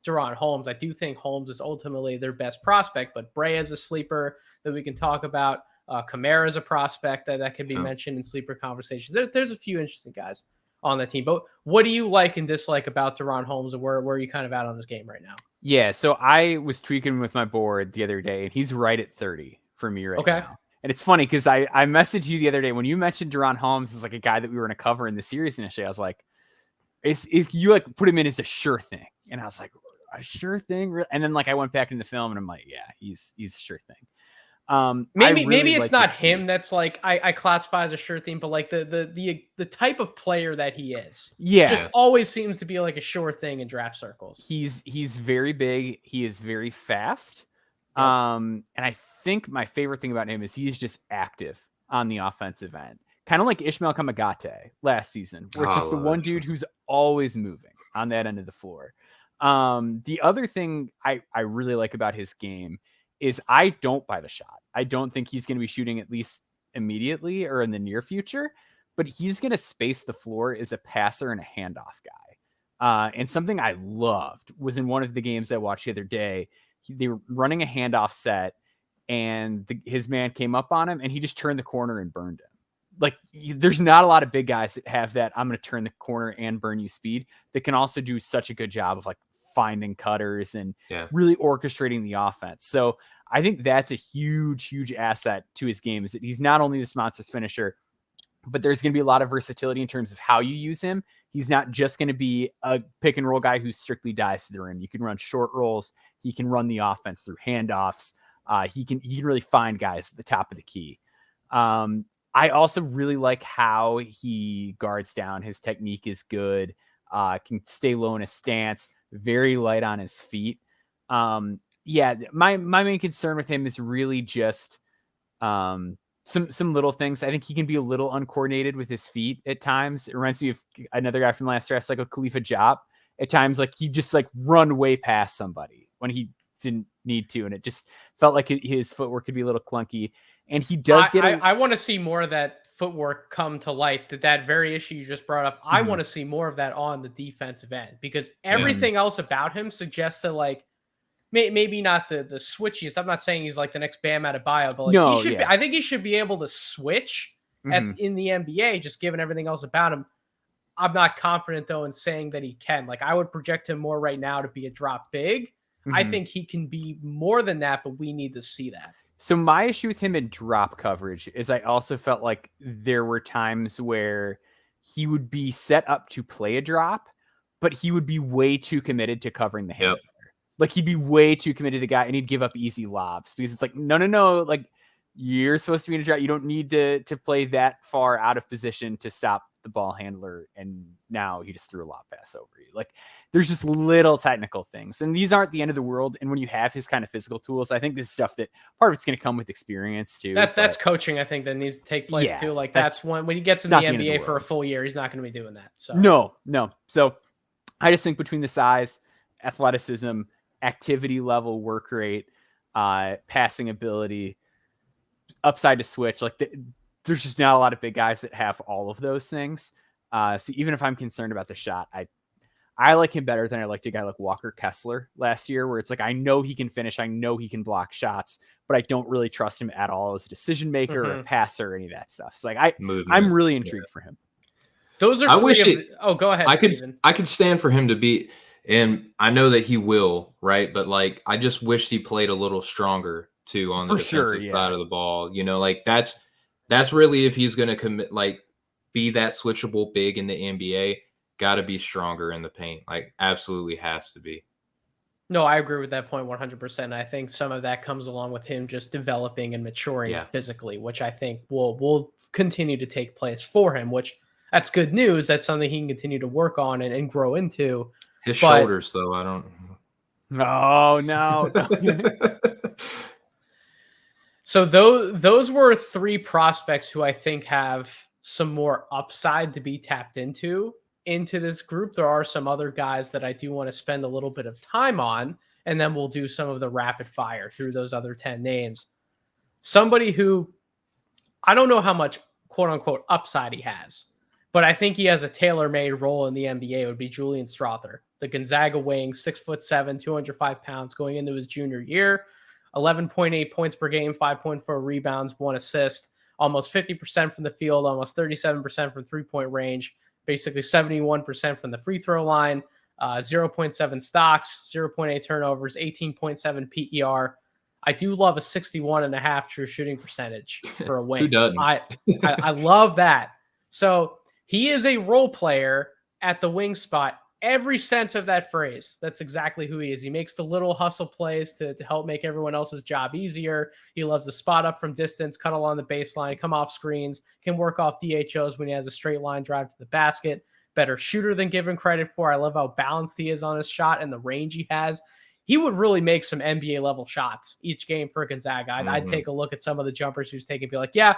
[SPEAKER 1] Duran Holmes. I do think Holmes is ultimately their best prospect, but Bray is a sleeper that we can talk about. Kamara is a prospect that can be mentioned in sleeper conversations. There's a few interesting guys on that team. But what do you like and dislike about Duran Holmes, and where are you kind of at on this game right now?
[SPEAKER 3] Yeah, so I was tweaking with my board the other day, and he's right at 30 for me right now. And it's funny because I messaged you the other day when you mentioned Duran Holmes as like a guy that we were going to cover in the series initially. I was like, is you like put him in as a sure thing? And I was like, a sure thing? And then like I went back in the film and I'm like, yeah, he's a sure thing.
[SPEAKER 1] Maybe it's not him that's like I classify as a sure thing, but like the type of player that he is, just always seems to be like a sure thing in draft circles.
[SPEAKER 3] He's very big. He is very fast.
[SPEAKER 1] Yep.
[SPEAKER 3] And I think my favorite thing about him is he's just active on the offensive end. Kind of like Ishmael Kamagate last season, where it's just the one dude who's always moving on that end of the floor. The other thing I really like about his game is I don't buy the shot. I don't think he's going to be shooting at least immediately or in the near future, but he's going to space the floor as a passer and a handoff guy. And something I loved was in one of the games I watched the other day, they were running a handoff set and his man came up on him and he just turned the corner and burned him. Like, there's not a lot of big guys that have that I'm going to turn the corner and burn you speed that can also do such a good job of like finding cutters and really orchestrating the offense. So I think that's a huge, huge asset to his game, is that he's not only this monster finisher, but there's going to be a lot of versatility in terms of how you use him. He's not just going to be a pick and roll guy who strictly dives to the rim. You can run short rolls. He can run the offense through handoffs. He can really find guys at the top of the key. I also really like how he guards down. His technique is good. Can stay low in a stance, very light on his feet. My main concern with him is really just some little things. I think he can be a little uncoordinated with his feet at times. It reminds me of another guy from last draft, like a Khalifa Diop. At times, like he just like run way past somebody when he didn't need to, and it just felt like his footwork could be a little clunky. And he does
[SPEAKER 1] I want to see more of that footwork come to light. That very issue you just brought up, I want to see more of that on the defensive end, because everything else about him suggests that, like, maybe not the switchiest. I'm not saying he's like the next Bam Adebayo, but like I think he should be able to switch in the NBA, just given everything else about him. I'm not confident though in saying that he can. Like, I would project him more right now to be a drop big. I think he can be more than that, but we need to see that.
[SPEAKER 3] So my issue with him in drop coverage is I also felt like there were times where he would be set up to play a drop, but he would be way too committed to covering the handler. Like, he'd be way too committed to the guy and he'd give up easy lobs, because it's like, no. Like, you're supposed to be in a drop. You don't need to play that far out of position to stop the ball handler. And now he just threw a lob pass over you. Like, there's just little technical things, and these aren't the end of the world. And when you have his kind of physical tools, I think this is stuff that part of it's going to come with experience too.
[SPEAKER 1] That's coaching, I think, that needs to take place too. Like, that's when he gets in the NBA for a full year, he's not going to be doing that. So
[SPEAKER 3] no. So I just think between the size, athleticism, activity level, work rate, passing ability, upside to switch, like there's just not a lot of big guys that have all of those things. So even if I'm concerned about the shot, I like him better than I liked a guy like Walker Kessler last year, where it's like, I know he can finish, I know he can block shots, but I don't really trust him at all as a decision maker or a passer or any of that stuff. So like I'm really intrigued for him.
[SPEAKER 1] Those are go ahead.
[SPEAKER 2] I could stand for him to be, and I know that he will, right? But like, I just wish he played a little stronger too on the defensive side of the ball. You know, like that's really, if he's going to commit, like, be that switchable big in the NBA, got to be stronger in the paint. Like, absolutely has to be.
[SPEAKER 1] No, I agree with that point 100%. I think some of that comes along with him just developing and maturing physically, which I think will continue to take place for him, which that's good news. That's something he can continue to work on and grow into.
[SPEAKER 2] His shoulders, though, I don't.
[SPEAKER 3] No.
[SPEAKER 1] So those were three prospects who I think have some more upside to be tapped into this group. There are some other guys that I do want to spend a little bit of time on, and then we'll do some of the rapid fire through those other 10 names. Somebody who I don't know how much quote unquote upside he has, but I think he has a tailor-made role in the NBA would be Julian Strawther, the Gonzaga wing, 6'7", 205 pounds, going into his junior year, 11.8 points per game, 5.4 rebounds, 1 assist, almost 50% from the field, almost 37% from three-point range, basically 71% from the free throw line, 0.7 stocks, 0.8 turnovers, 18.7 PER. I do love a 61.5 true shooting percentage for a wing.
[SPEAKER 2] Who doesn't?
[SPEAKER 1] I love that. So he is a role player at the wing spot. Every sense of that phrase. That's exactly who he is. He makes the little hustle plays to help make everyone else's job easier. He loves to spot up from distance, cut along the baseline, come off screens, can work off DHOs when he has a straight line drive to the basket. Better shooter than given credit for. I love how balanced he is on his shot and the range he has. he would really make some NBA level shots each game for Gonzaga. I'd
[SPEAKER 2] Mhm.
[SPEAKER 1] take a look at some of the jumpers he was taking and be like, yeah,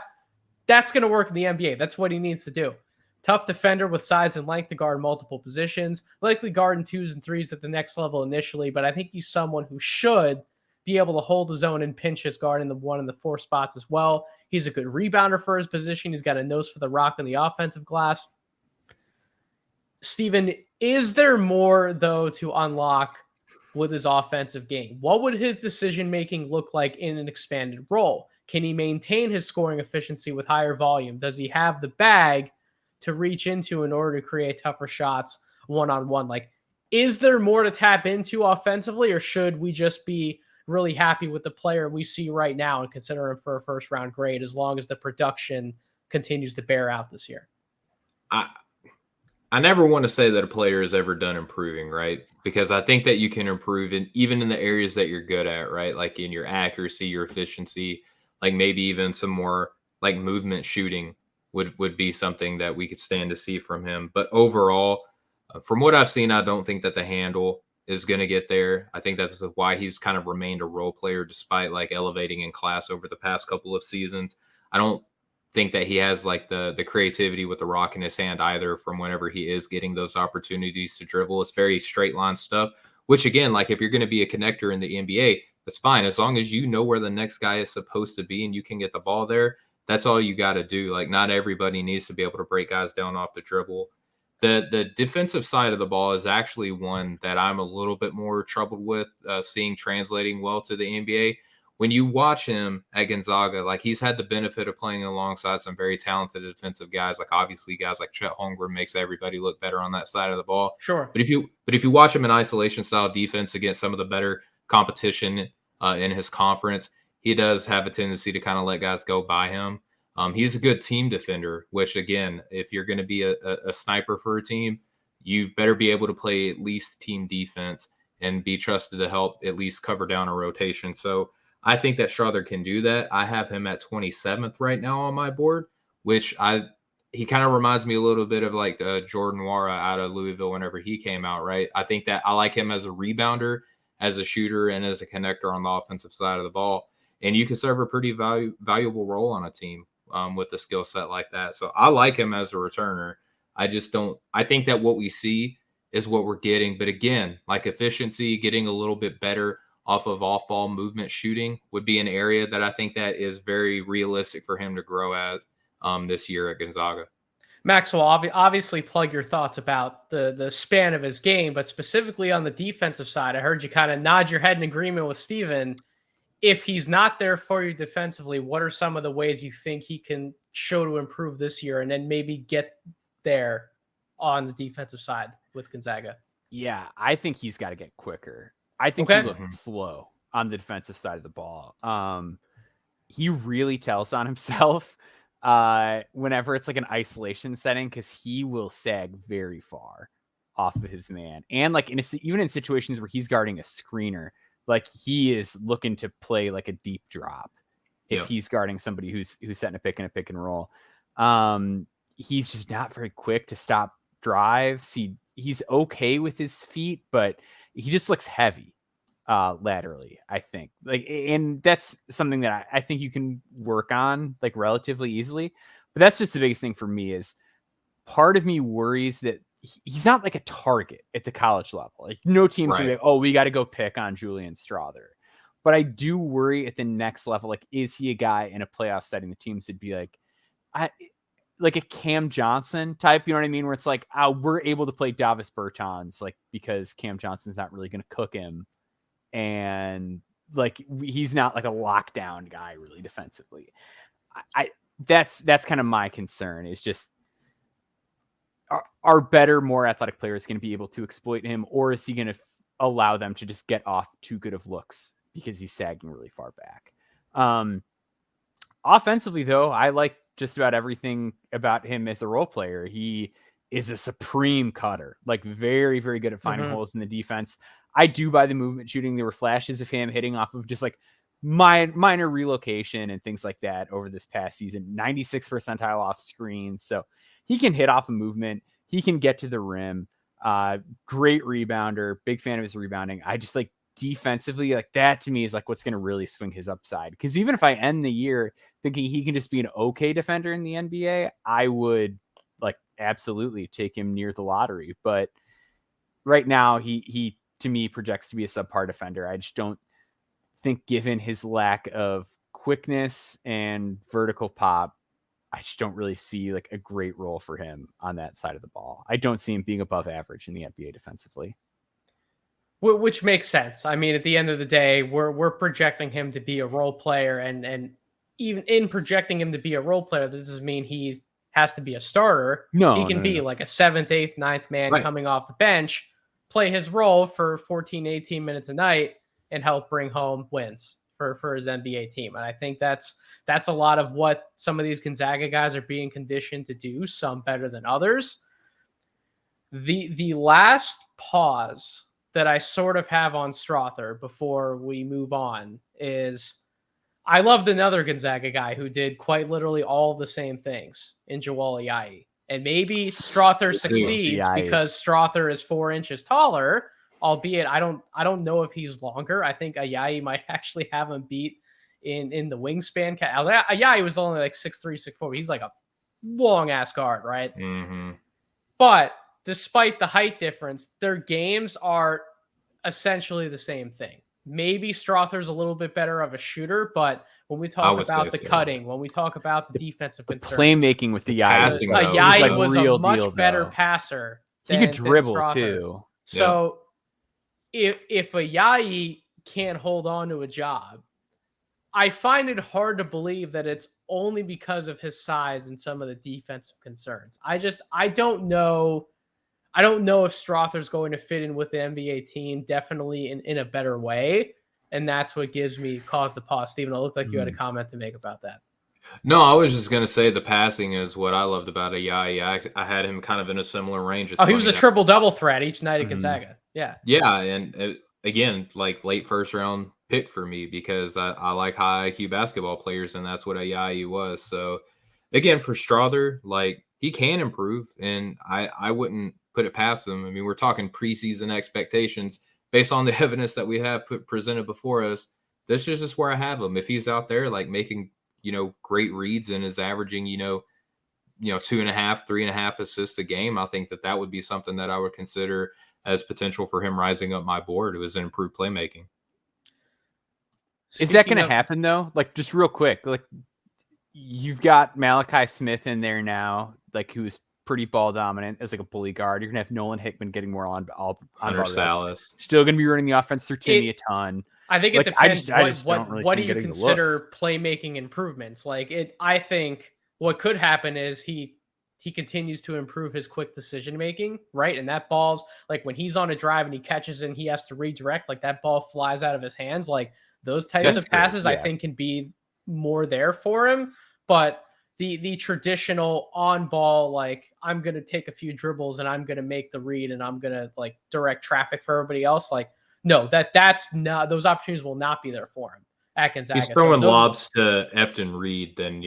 [SPEAKER 1] that's going to work in the NBA. That's what he needs to do. Tough defender with size and length to guard multiple positions, likely guarding 2s and 3s at the next level initially, but I think he's someone who should be able to hold his own in pinches guarding the 1 and the 4 spots as well. He's a good rebounder for his position. He's got a nose for the rock on the offensive glass. Steven, is there more, though, to unlock with his offensive game? What would his decision-making look like in an expanded role? Can he maintain his scoring efficiency with higher volume? Does he have the bag to reach into in order to create tougher shots one-on-one? Like, is there more to tap into offensively, or should we just be really happy with the player we see right now and consider him for a first-round grade as long as the production continues to bear out this year?
[SPEAKER 2] I never want to say that a player is ever done improving, right? Because I think that you can improve even in the areas that you're good at, right? Like in your accuracy, your efficiency, like maybe even some more like movement shooting would be something that we could stand to see from him. But overall, from what I've seen, I don't think that the handle is going to get there. I think that's why he's kind of remained a role player despite like elevating in class over the past couple of seasons. I don't think that he has like the creativity with the rock in his hand either from whenever he is getting those opportunities to dribble. It's very straight line stuff, which again, like if you're going to be a connector in the NBA, that's fine. As long as you know where the next guy is supposed to be and you can get the ball there, that's all you got to do. Like not everybody needs to be able to break guys down off the dribble. The defensive side of the ball is actually one that I'm a little bit more troubled with seeing translating well to the NBA. When you watch him at Gonzaga, like he's had the benefit of playing alongside some very talented defensive guys. Like obviously guys like Chet Holmgren makes everybody look better on that side of the ball.
[SPEAKER 1] Sure.
[SPEAKER 2] But if you watch him in isolation style defense against some of the better competition in his conference, he does have a tendency to kind of let guys go by him. He's a good team defender, which again, if you're going to be a sniper for a team, you better be able to play at least team defense and be trusted to help at least cover down a rotation. So I think that Strother can do that. I have him at 27th right now on my board, which he kind of reminds me a little bit of like Jordan Nwora out of Louisville whenever he came out, right? I think that I like him as a rebounder, as a shooter, and as a connector on the offensive side of the ball. And you can serve a pretty valuable role on a team with a skill set like that. So I like him as a returner. I think that what we see is what we're getting. But again, like efficiency, getting a little bit better off of off-ball movement shooting would be an area that I think that is very realistic for him to grow as this year at Gonzaga.
[SPEAKER 1] Maxwell, obviously plug your thoughts about the span of his game, but specifically on the defensive side, I heard you kind of nod your head in agreement with Steven. If he's not there for you defensively, what are some of the ways you think he can show to improve this year and then maybe get there on the defensive side with Gonzaga?
[SPEAKER 3] Yeah, I think he's got to get quicker. I think he looked slow on the defensive side of the ball. He really tells on himself whenever it's like an isolation setting because he will sag very far off of his man. And like even in situations where he's guarding a screener, like he is looking to play like a deep drop if he's guarding somebody who's setting a pick and roll. He's just not very quick to stop drives. He's okay with his feet, but he just looks heavy laterally, I think. Like, and that's something that I think you can work on like relatively easily. But that's just the biggest thing for me is part of me worries that he's not like a target at the college level. Like no team's gonna be like, oh, we got to go pick on Julian Strother. But I do worry at the next level, like, is he a guy in a playoff setting the teams would be like, like a Cam Johnson type, you know what I mean? Where it's like, we're able to play Davis Bertans, like, because Cam Johnson's not really going to cook him. And like, he's not like a lockdown guy really defensively. That's kind of my concern is just, are better, more athletic players going to be able to exploit him, or is he going to allow them to just get off too good of looks because he's sagging really far back? Offensively, though, I like just about everything about him as a role player. He is a supreme cutter, like very, very good at finding holes in the defense. I do buy the movement shooting. There were flashes of him hitting off of just like minor relocation and things like that over this past season. 96 percentile off screens. So he can hit off a movement. He can get to the rim. Great rebounder. Big fan of his rebounding. I just like defensively, like that to me is like what's going to really swing his upside. Because even if I end the year thinking he can just be an okay defender in the NBA, I would like absolutely take him near the lottery. But right now, he to me projects to be a subpar defender. I just don't think, given his lack of quickness and vertical pop, I just don't really see like a great role for him on that side of the ball. I don't see him being above average in the NBA defensively.
[SPEAKER 1] Which makes sense. I mean, at the end of the day, we're projecting him to be a role player, and even in projecting him to be a role player, that doesn't mean he has to be a starter.
[SPEAKER 3] No,
[SPEAKER 1] he can be like a 7th, 8th, 9th man coming off the bench, play his role for 14, 18 minutes a night, and help bring home wins for his NBA team. And I think that's a lot of what some of these Gonzaga guys are being conditioned to do, some better than others. The last pause that I sort of have on Strawther before we move on is I loved another Gonzaga guy who did quite literally all the same things in Joel Ayayi. And maybe Strawther succeeds because Strawther is 4 inches taller, albeit I don't know if he's longer. I think Ayayi might actually have him beat in the wingspan. Ayayi was only like 6'3", 6'4". He's like a long ass guard, right?
[SPEAKER 2] Mm-hmm.
[SPEAKER 1] But despite the height difference, their games are essentially the same thing. Maybe Strawther's a little bit better of a shooter, but when we talk about the cutting, when we talk about the defensive concerns,
[SPEAKER 3] playmaking with the
[SPEAKER 2] passing,
[SPEAKER 1] Ayayi was a much better passer.
[SPEAKER 3] He could dribble too.
[SPEAKER 1] So if Ayayi can't hold on to a job, I find it hard to believe that it's only because of his size and some of the defensive concerns. I don't know. I don't know if Strawther's going to fit in with the NBA team definitely in a better way. And that's what gives me cause to pause. Steven, it looked like you had a comment to make about that.
[SPEAKER 2] No, I was just going to say the passing is what I loved about Ayayi. I had him kind of in a similar range.
[SPEAKER 1] He was a triple-double threat each night at Gonzaga. Yeah.
[SPEAKER 2] Yeah, and again, like late first-round pick for me because I like high IQ basketball players, and that's what Ayayi was. So, again, for Strawther, like, he can improve, and I wouldn't put it past him. I mean, we're talking preseason expectations based on the evidence that we have presented before us. This is just where I have him. If he's out there like making, great reads and is averaging, 2.5, 3.5 assists a game, I think that would be something that I would consider as potential for him rising up my board. It was an improved playmaking.
[SPEAKER 3] Is that going to happen though? Like, just real quick, like you've got Malachi Smith in there now, like who's pretty ball dominant as like a bully guard. You're gonna have Nolan Hickman getting more on
[SPEAKER 2] Hunter Salas.
[SPEAKER 3] Still gonna be running the offense through Timmy a ton.
[SPEAKER 1] I think it depends. What do you consider playmaking improvements? I think what could happen is he continues to improve his quick decision making, right? And that ball's like when he's on a drive and he catches and he has to redirect, like that ball flies out of his hands. Like those types of passes, I think can be more there for him. But the traditional on ball, like I'm going to take a few dribbles and I'm going to make the read and I'm going to like direct traffic for everybody else. Like, no, that's not, those opportunities will not be there for him at Gonzaga.
[SPEAKER 2] He's throwing lobs to Efton Reed, then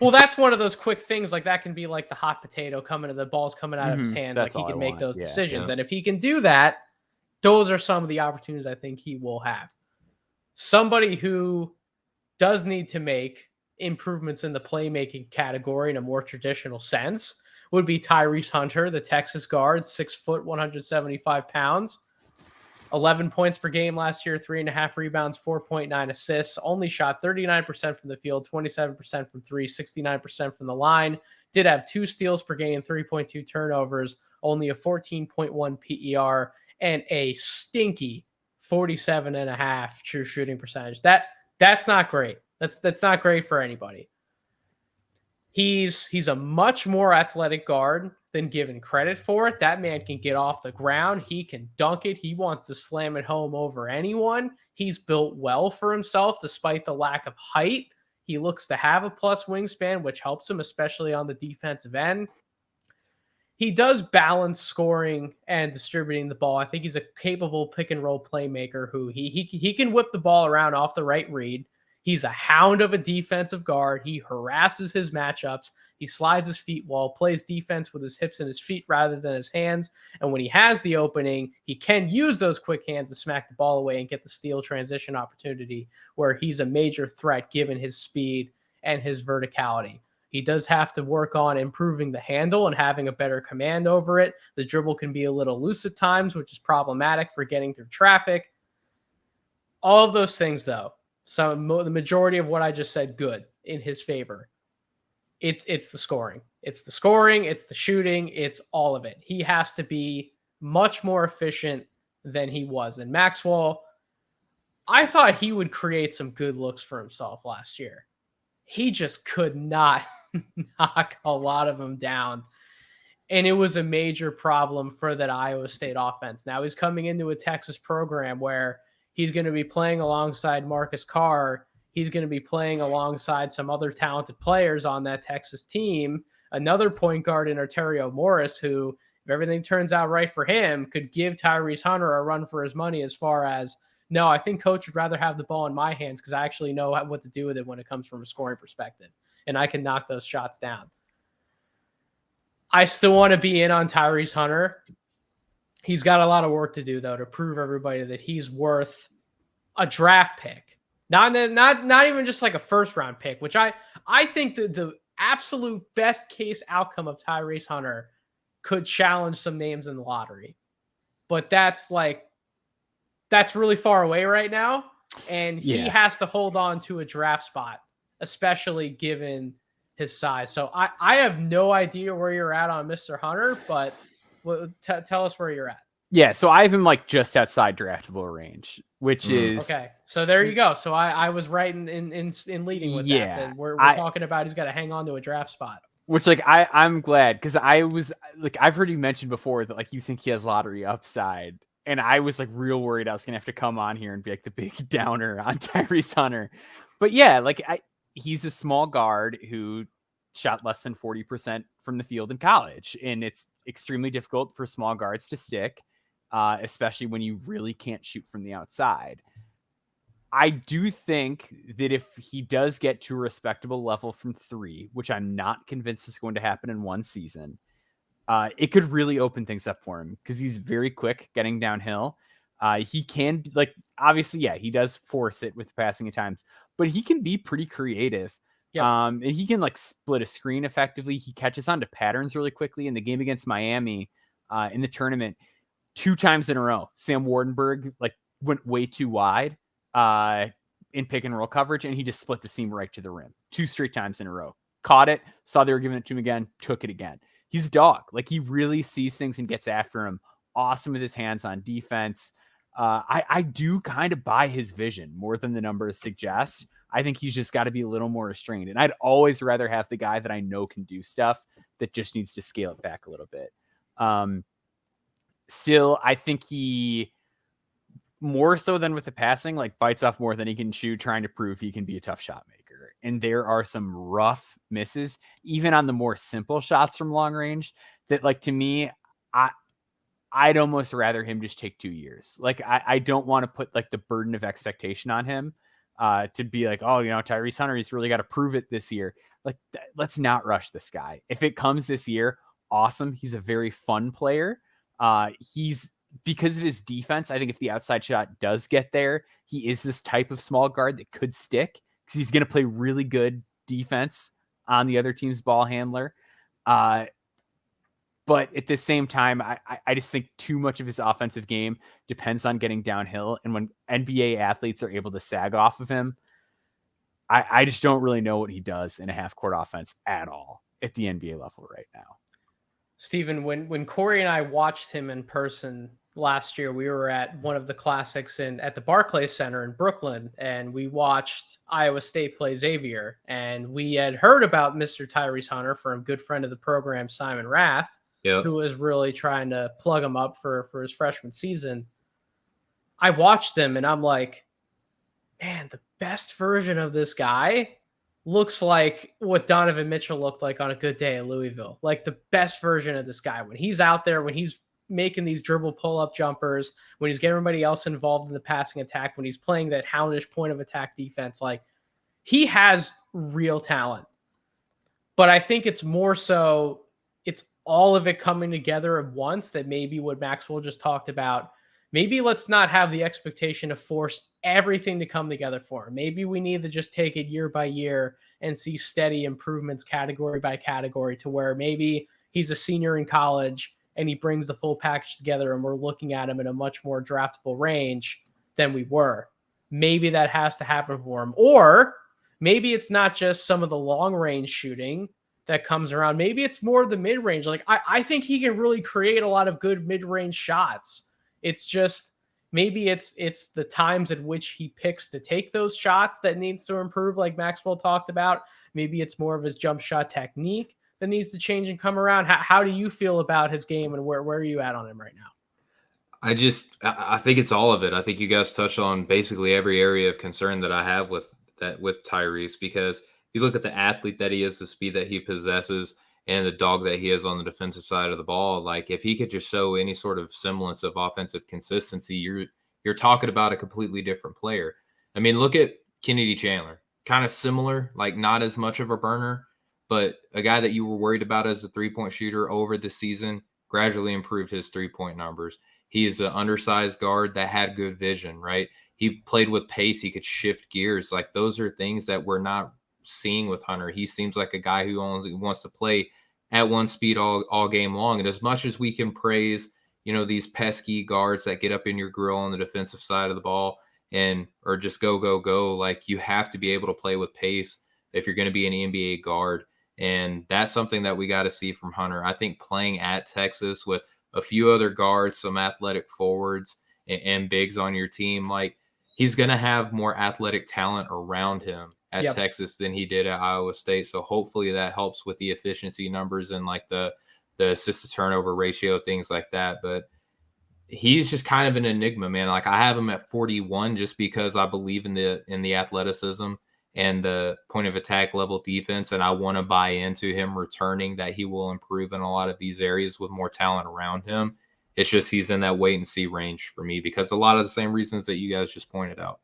[SPEAKER 2] well,
[SPEAKER 1] that's one of those quick things. Like that can be like the hot potato coming to the ball's coming out of his hands. Like he can make those decisions. And if he can do that, those are some of the opportunities I think he will have. Somebody who does need to make improvements in the playmaking category in a more traditional sense would be Tyrese Hunter, the Texas guard, 6 foot, 175 pounds, 11 points per game last year, 3.5 rebounds, 4.9 assists, only shot 39% from the field, 27% from three, 69% from the line, did have 2 steals per game, 3.2 turnovers, only a 14.1 PER, and a stinky 47.5 true shooting percentage. That's not great. That's not great for anybody. He's a much more athletic guard than given credit for it. That man can get off the ground. He can dunk it. He wants to slam it home over anyone. He's built well for himself despite the lack of height. He looks to have a plus wingspan, which helps him, especially on the defensive end. He does balance scoring and distributing the ball. I think he's a capable pick and roll playmaker who he can whip the ball around off the right read. He's a hound of a defensive guard. He harasses his matchups. He slides his feet well, plays defense with his hips and his feet rather than his hands. And when he has the opening, he can use those quick hands to smack the ball away and get the steal transition opportunity where he's a major threat given his speed and his verticality. He does have to work on improving the handle and having a better command over it. The dribble can be a little loose at times, which is problematic for getting through traffic. All of those things, though, the majority of what I just said, good in his favor. It's the scoring. It's the scoring. It's the shooting. It's all of it. He has to be much more efficient than he was. And Maxwell, I thought he would create some good looks for himself last year. He just could not knock a lot of them down. And it was a major problem for that Iowa State offense. Now he's coming into a Texas program where he's going to be playing alongside Marcus Carr. He's going to be playing alongside some other talented players on that Texas team. Another point guard in Arterio Morris, who, if everything turns out right for him, could give Tyrese Hunter a run for his money as far as, no, I think coach would rather have the ball in my hands because I actually know what to do with it when it comes from a scoring perspective. And I can knock those shots down. I still want to be in on Tyrese Hunter. He's got a lot of work to do, though, to prove everybody that he's worth a draft pick. Not even just like a first-round pick, which I think that the absolute best case outcome of Tyrese Hunter could challenge some names in the lottery. But that's really far away right now, and he has to hold on to a draft spot, especially given his size. So I have no idea where you're at on Mr. Hunter, but tell us where you're at.
[SPEAKER 3] Yeah, so I have him like just outside draftable range, which is
[SPEAKER 1] okay. So there you go. So I was right in leading with that. We're talking about he's got to hang on to a draft spot.
[SPEAKER 3] Which like I'm glad because I was like I've heard you mention before that like you think he has lottery upside, and I was like real worried I was gonna have to come on here and be like the big downer on Tyrese Hunter, but yeah, like he's a small guard who shot less than 40% from the field in college, and it's extremely difficult for small guards to stick. Especially when you really can't shoot from the outside. I do think that if he does get to a respectable level from three, which I'm not convinced is going to happen in one season, it could really open things up for him because he's very quick getting downhill. He can like, obviously, yeah, he does force it with passing at times, but he can be pretty creative. Yep. And he can like split a screen effectively. He catches on to patterns really quickly. In the game against Miami in the tournament, 2 times in a row, Sam Wardenberg like went way too wide in pick and roll coverage, and he just split the seam right to the rim 2 straight times in a row. Caught it, saw they were giving it to him again, took it again. He's a dog. Like he really sees things and gets after him. Awesome with his hands on defense. I do kind of buy his vision more than the numbers suggest. I think he's just got to be a little more restrained. And I'd always rather have the guy that I know can do stuff that just needs to scale it back a little bit. Still, I think he more so than with the passing, like bites off more than he can chew, trying to prove he can be a tough shot maker. And there are some rough misses, even on the more simple shots from long range that like, to me, I'd almost rather him just take 2 years. Like I don't want to put like the burden of expectation on him to be like, oh, you know, Tyrese Hunter, he's really got to prove it this year. Like let's not rush this guy. If it comes this year, awesome. He's a very fun player. He's because of his defense. I think if the outside shot does get there, he is this type of small guard that could stick because he's going to play really good defense on the other team's ball handler. But at the same time, I just think too much of his offensive game depends on getting downhill. And when NBA athletes are able to sag off of him, I just don't really know what he does in a half court offense at all at the NBA level right now.
[SPEAKER 1] Stephen, when Corey and I watched him in person last year, we were at one of the classics at the Barclays Center in Brooklyn, and we watched Iowa State play Xavier. And we had heard about Mr. Tyrese Hunter from a good friend of the program, Simon Rath, who was really trying to plug him up for his freshman season. I watched him, and I'm like, man, the best version of this guy looks like what Donovan Mitchell looked like on a good day at Louisville. Like the best version of this guy when he's out there, when he's making these dribble pull-up jumpers, when he's getting everybody else involved in the passing attack, when he's playing that houndish point of attack defense. Like he has real talent. But I think it's more so it's all of it coming together at once that maybe what Maxwell just talked about. Maybe let's not have the expectation to force everything to come together for him. Maybe we need to just take it year by year and see steady improvements category by category to where maybe he's a senior in college and he brings the full package together and we're looking at him in a much more draftable range than we were. Maybe that has to happen for him. Or maybe it's not just some of the long range shooting that comes around. Maybe it's more the mid range. Like I think he can really create a lot of good mid range shots. It's just maybe it's the times at which he picks to take those shots that needs to improve, like Maxwell talked about. Maybe it's more of his jump shot technique that needs to change and come around. How do you feel about his game, and where are you at on him right now?
[SPEAKER 2] I think it's all of it. I think you guys touched on basically every area of concern that I have with Tyrese, because you look at the athlete that he is, the speed that he possesses, and the dog that he is on the defensive side of the ball. Like, if he could just show any sort of semblance of offensive consistency, you're talking about a completely different player. I mean, look at Kennedy Chandler, kind of similar, like not as much of a burner, but a guy that you were worried about as a three-point shooter over the season gradually improved his three-point numbers. He is an undersized guard that had good vision, right? He played with pace. He could shift gears. Like, those are things that we're not seeing with Hunter. He seems like a guy who only wants to play at one speed all game long. And as much as we can praise, these pesky guards that get up in your grill on the defensive side of the ball or just go, like, you have to be able to play with pace if you're going to be an NBA guard. And that's something that we got to see from Hunter. I think playing at Texas with a few other guards, some athletic forwards and bigs on your team, like, he's going to have more athletic talent around him at Texas than he did at Iowa State. So hopefully that helps with the efficiency numbers and like the assist to turnover ratio, things like that. But he's just kind of an enigma, man. Like, I have him at 41 just because I believe in the athleticism and the point of attack level defense. And I want to buy into him returning, that he will improve in a lot of these areas with more talent around him. It's just he's in that wait and see range for me because a lot of the same reasons that you guys just pointed out.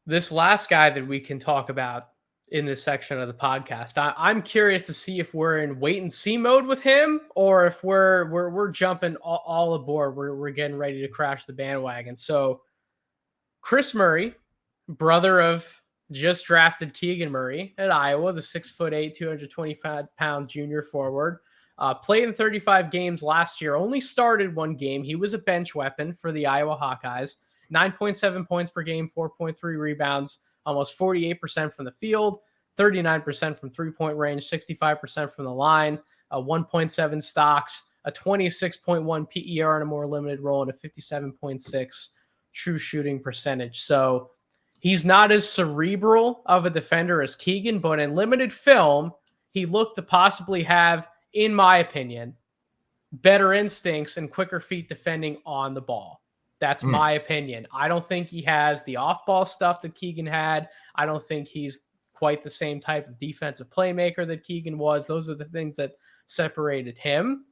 [SPEAKER 1] This last guy that we can talk about in this section of the podcast, I'm curious to see if we're in wait and see mode with him, or if we're jumping all aboard. We're getting ready to crash the bandwagon. So Chris Murray, brother of just drafted Keegan Murray at Iowa, the 6'8", 225-pound junior forward, played in 35 games last year. Only started one game. He was a bench weapon for the Iowa Hawkeyes. 9.7 points per game, 4.3 rebounds, almost 48% from the field, 39% from three-point range, 65% from the line, 1.7 stocks, a 26.1 PER in a more limited role, and a 57.6 true shooting percentage. So he's not as cerebral of a defender as Keegan, but in limited film, he looked to possibly have, in my opinion, better instincts and quicker feet defending on the ball. That's my opinion. I don't think he has the off-ball stuff that Keegan had. I don't think he's quite the same type of defensive playmaker that Keegan was. Those are the things that separated him.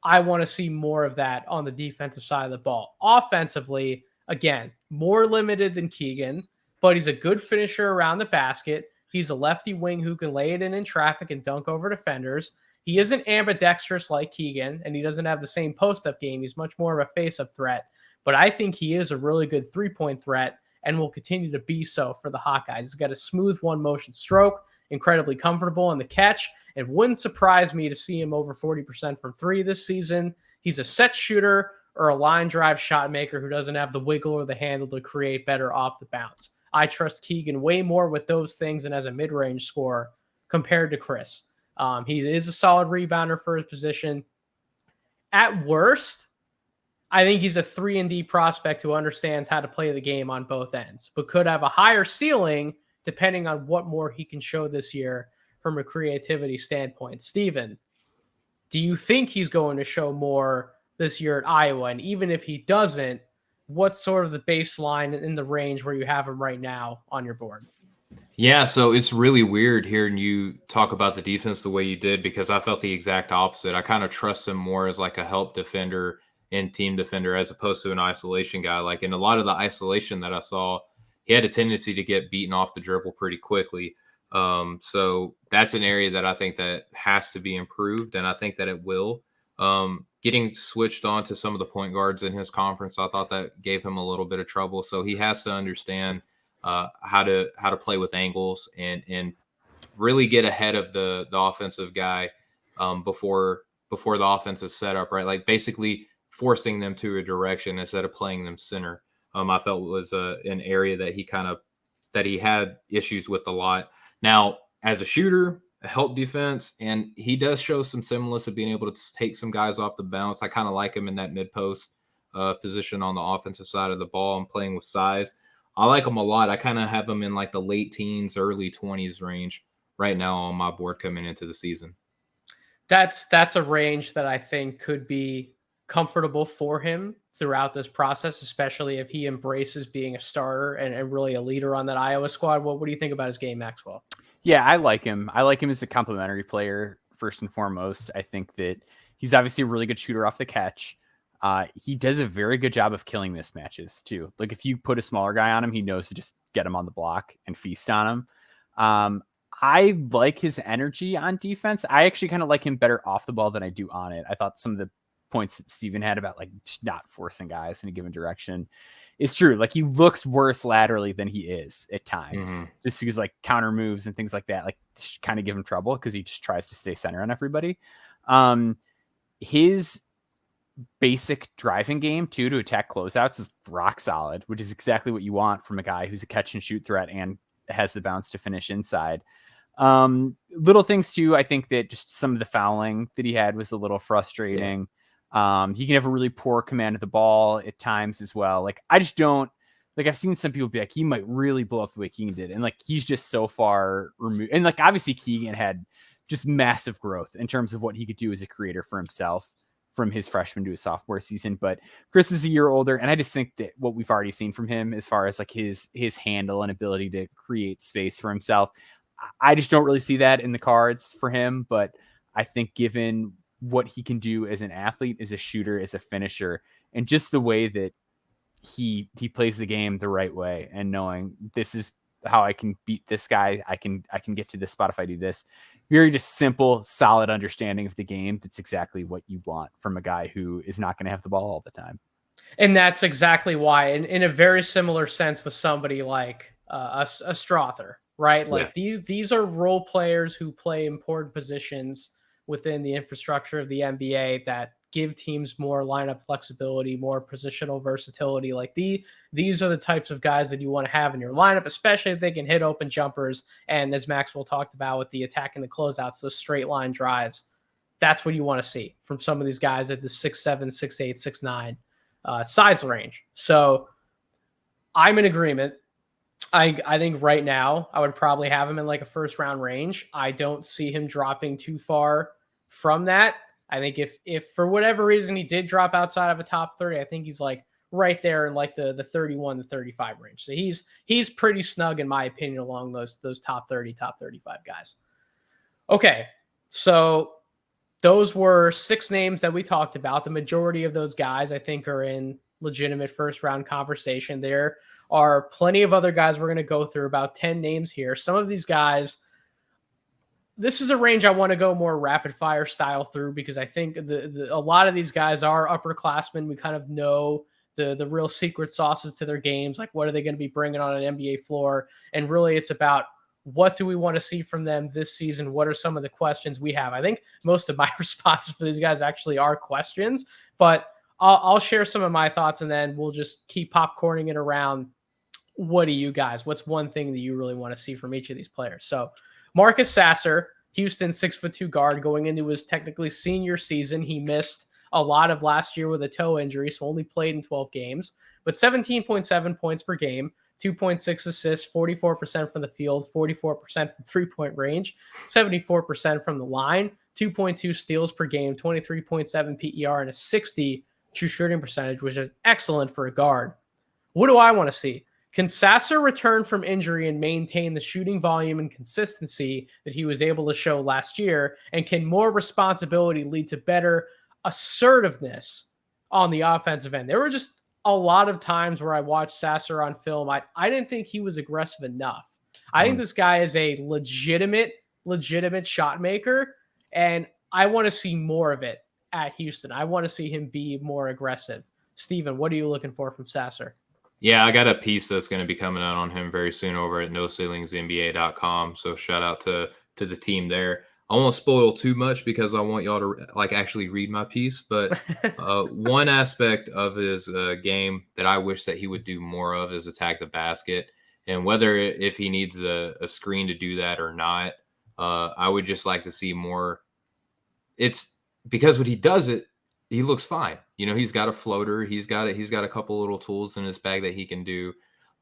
[SPEAKER 1] I want to see more of that on the defensive side of the ball. Offensively, again, more limited than Keegan, but he's a good finisher around the basket. He's a lefty wing who can lay it in traffic and dunk over defenders. He isn't ambidextrous like Keegan, and he doesn't have the same post-up game. He's much more of a face-up threat. But I think he is a really good three-point threat and will continue to be so for the Hawkeyes. He's got a smooth one-motion stroke, incredibly comfortable in the catch. It wouldn't surprise me to see him over 40% from three this season. He's a set shooter or a line drive shot maker who doesn't have the wiggle or the handle to create better off the bounce. I trust Keegan way more with those things and as a mid-range scorer compared to Chris. He is a solid rebounder for his position. At worst, I think he's a 3-and-D prospect who understands how to play the game on both ends, but could have a higher ceiling depending on what more he can show this year from a creativity standpoint. Steven, do you think he's going to show more this year at Iowa? And even if he doesn't, what's sort of the baseline in the range where you have him right now on your board?
[SPEAKER 2] Yeah, so it's really weird hearing you talk about the defense the way you did, because I felt the exact opposite. I kind of trust him more as like a help defender and team defender as opposed to an isolation guy. Like, in a lot of the isolation that I saw, he had a tendency to get beaten off the dribble pretty quickly. So that's an area that I think that has to be improved, and I think that it will. Getting switched on to some of the point guards in his conference, I thought that gave him a little bit of trouble. So he has to understand how to play with angles and really get ahead of the offensive guy before the offense is set up, right? Like basically forcing them to a direction instead of playing them center. I felt was an area that he had issues with a lot. Now, as a shooter, a help defense, and he does show some semblance of being able to take some guys off the bounce. I kind of like him in that mid-post position on the offensive side of the ball and playing with size. I like him a lot. I kind of have him in like the late teens, early 20s range right now on my board coming into the season.
[SPEAKER 1] That's a range that I think could be comfortable for him throughout this process, especially if he embraces being a starter and really a leader on that Iowa squad. What do you think about his game, Maxwell?
[SPEAKER 3] Yeah, I like him. I like him as a complementary player, first and foremost. I think that he's obviously a really good shooter off the catch. He does a very good job of killing mismatches, too. Like, if you put a smaller guy on him, he knows to just get him on the block and feast on him. I like his energy on defense. I actually kind of like him better off the ball than I do on it. I thought some of the points that Steven had about like not forcing guys in a given direction is true. Like, he looks worse laterally than he is at times, just because like counter moves and things like that, like kind of give him trouble because he just tries to stay center on everybody. His basic driving game too, to attack closeouts, is rock solid, which is exactly what you want from a guy who's a catch and shoot threat and has the bounce to finish inside. Little things too. I think that just some of the fouling that he had was a little frustrating. He can have a really poor command of the ball at times as well. Like, I just don't like, I've seen some people be like, he might really blow up the way Keegan did. And like, he's just so far removed. And like, obviously Keegan had just massive growth in terms of what he could do as a creator for himself from his freshman to his sophomore season. But Chris is a year older. And I just think that what we've already seen from him as far as like his handle and ability to create space for himself, I just don't really see that in the cards for him. But I think given what he can do as an athlete, as a shooter, as a finisher, and just the way that he plays the game the right way, and knowing this is how I can beat this guy, I can get to this spot if I do this. Very just simple, solid understanding of the game. That's exactly what you want from a guy who is not going to have the ball all the time.
[SPEAKER 1] And that's exactly why, in a very similar sense with somebody like a Strother, right? Like these are role players who play important positions within the infrastructure of the NBA that give teams more lineup flexibility, more positional versatility. Like these are the types of guys that you want to have in your lineup, especially if they can hit open jumpers. And as Maxwell talked about with the attack and the closeouts, those straight line drives, that's what you want to see from some of these guys at the 6'7", 6'8", 6'9" size range. So I'm in agreement. I think right now I would probably have him in like a first round range. I don't see him dropping too far from that. I think if for whatever reason he did drop outside of a top 30, I think he's like right there in like the 31 to 35 range. So he's pretty snug in my opinion along those top 30, top 35 guys. Okay, so those were 6 names that we talked about. The majority of those guys I think are in legitimate first round conversation. There are plenty of other guys we're going to go through, about 10 names here. Some of these guys, this is a range I want to go more rapid fire style through, because I think a lot of these guys are upperclassmen. We kind of know the real secret sauces to their games. Like, what are they going to be bringing on an NBA floor? And really it's about, what do we want to see from them this season? What are some of the questions we have? I think most of my responses for these guys actually are questions, but I'll share some of my thoughts and then we'll just keep popcorning it around. What do you guys, what's one thing that you really want to see from each of these players? So Marcus Sasser, Houston 6'2" guard, going into his technically senior season. He missed a lot of last year with a toe injury, so only played in 12 games, but 17.7 points per game, 2.6 assists, 44% from the field, 44% from three-point range, 74% from the line, 2.2 steals per game, 23.7 PER, and a 60 true shooting percentage, which is excellent for a guard. What do I want to see? Can Sasser return from injury and maintain the shooting volume and consistency that he was able to show last year? And can more responsibility lead to better assertiveness on the offensive end? There were just a lot of times where I watched Sasser on film, I didn't think he was aggressive enough. I think this guy is a legitimate shot maker, and I want to see more of it at Houston. I want to see him be more aggressive. Steven, what are you looking for from Sasser?
[SPEAKER 2] Yeah, I got a piece that's going to be coming out on him very soon over at NoCeilingsNBA.com. So shout out to the team there. I won't spoil too much because I want y'all to like actually read my piece. But one aspect of his game that I wish that he would do more of is attack the basket. And whether if he needs a screen to do that or not, I would just like to see more. It's because when he does it, he looks fine. You know, he's got a floater. He's got a couple little tools in his bag that he can do.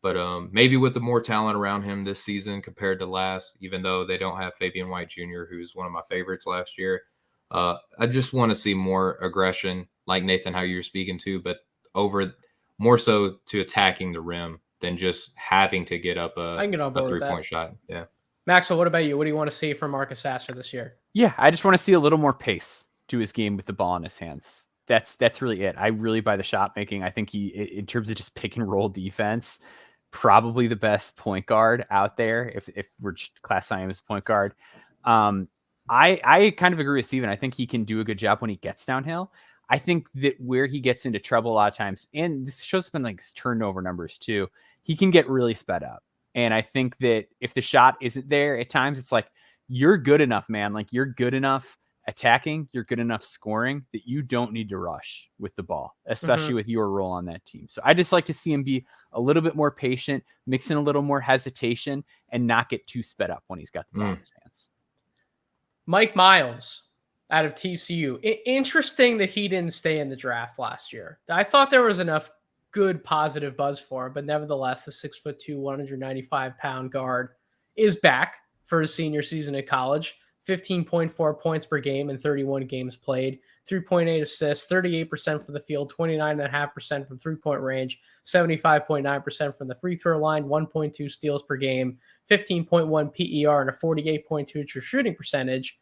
[SPEAKER 2] But maybe with the more talent around him this season compared to last, even though they don't have Fabian White Jr., who's one of my favorites last year, I just want to see more aggression, like Nathan, how you're speaking to, but over more so to attacking the rim than just having to get up a 3-point shot. Yeah.
[SPEAKER 1] Maxwell, what about you? What do you want to see from Marcus Sasser this year?
[SPEAKER 3] Yeah, I just want to see a little more pace to his game with the ball in his hands. That's really it. I really buy the shot making. I think he, in terms of just pick and roll defense, probably the best point guard out there. If we're classifying him as a point guard, I kind of agree with Steven. I think he can do a good job when he gets downhill. I think that where he gets into trouble a lot of times, and this shows up in like his turnover numbers too, he can get really sped up. And I think that if the shot isn't there at times, it's like, you're good enough, man. Like you're good enough attacking, you're good enough scoring that you don't need to rush with the ball, especially with your role on that team. So I just like to see him be a little bit more patient, mix in a little more hesitation, and not get too sped up when he's got the ball in his hands.
[SPEAKER 1] Mike Miles out of TCU. Interesting that he didn't stay in the draft last year. I thought there was enough good positive buzz for him, but nevertheless, the 6'2", 195-pound guard is back for his senior season at college. 15.4 points per game in 31 games played, 3.8 assists, 38% from the field, 29.5% from three-point range, 75.9% from the free throw line, 1.2 steals per game, 15.1 PER, and a 48.2 true shooting percentage.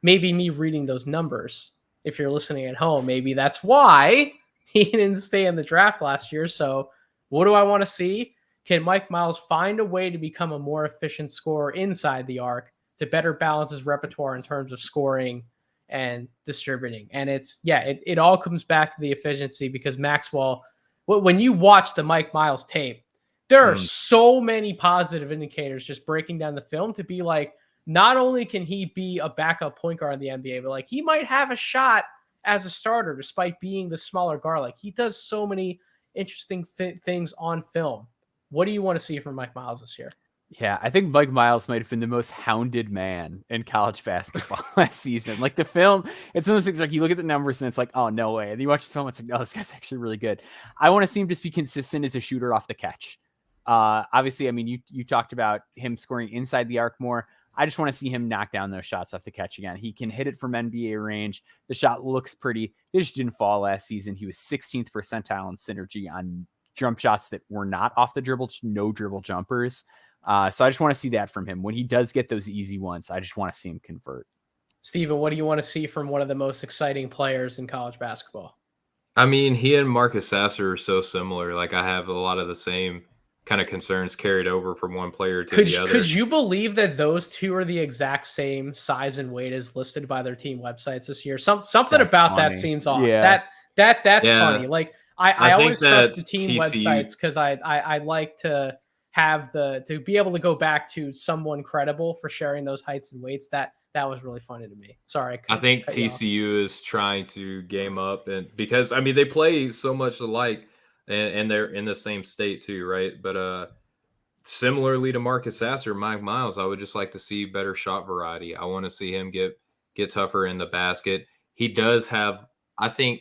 [SPEAKER 1] Maybe me reading those numbers, if you're listening at home, maybe that's why he didn't stay in the draft last year. So what do I want to see? Can Mike Miles find a way to become a more efficient scorer inside the arc to better balance his repertoire in terms of scoring and distributing? And it all comes back to the efficiency, because Maxwell, when you watch the Mike Miles tape, there are so many positive indicators just breaking down the film to be like, not only can he be a backup point guard in the NBA, but like he might have a shot as a starter despite being the smaller guard. Like he does so many interesting things on film. What do you want to see from Mike Miles this year?
[SPEAKER 3] Yeah, I think Mike Miles might have been the most hounded man in college basketball last season. Like the film, it's one of those things like you look at the numbers and it's like, oh, no way. And you watch the film, it's like, oh, this guy's actually really good. I want to see him just be consistent as a shooter off the catch. Obviously, I mean, you talked about him scoring inside the arc more. I just want to see him knock down those shots off the catch again. He can hit it from NBA range. The shot looks pretty. They just didn't fall last season. He was 16th percentile in synergy on jump shots that were not off the dribble, no dribble jumpers. So I just want to see that from him. When he does get those easy ones, I just want to see him convert.
[SPEAKER 1] Steven, what do you want to see from one of the most exciting players in college basketball?
[SPEAKER 2] I mean, he and Marcus Sasser are so similar. Like I have a lot of the same kind of concerns carried over from one player to the other.
[SPEAKER 1] Could you believe that those two are the exact same size and weight as listed by their team websites this year? Something that's about funny. That seems off.
[SPEAKER 3] Yeah.
[SPEAKER 1] That's funny. Like I always trust the team
[SPEAKER 2] TCU
[SPEAKER 1] websites because I like to have to be able to go back to someone credible for sharing those heights and weights. That was really funny to me. Sorry.
[SPEAKER 2] I think TCU is trying to game up, and because I mean they play so much alike. And they're in the same state too, right? But similarly to Marcus Sasser, Mike Miles, I would just like to see better shot variety. I want to see him get tougher in the basket. He does have, I think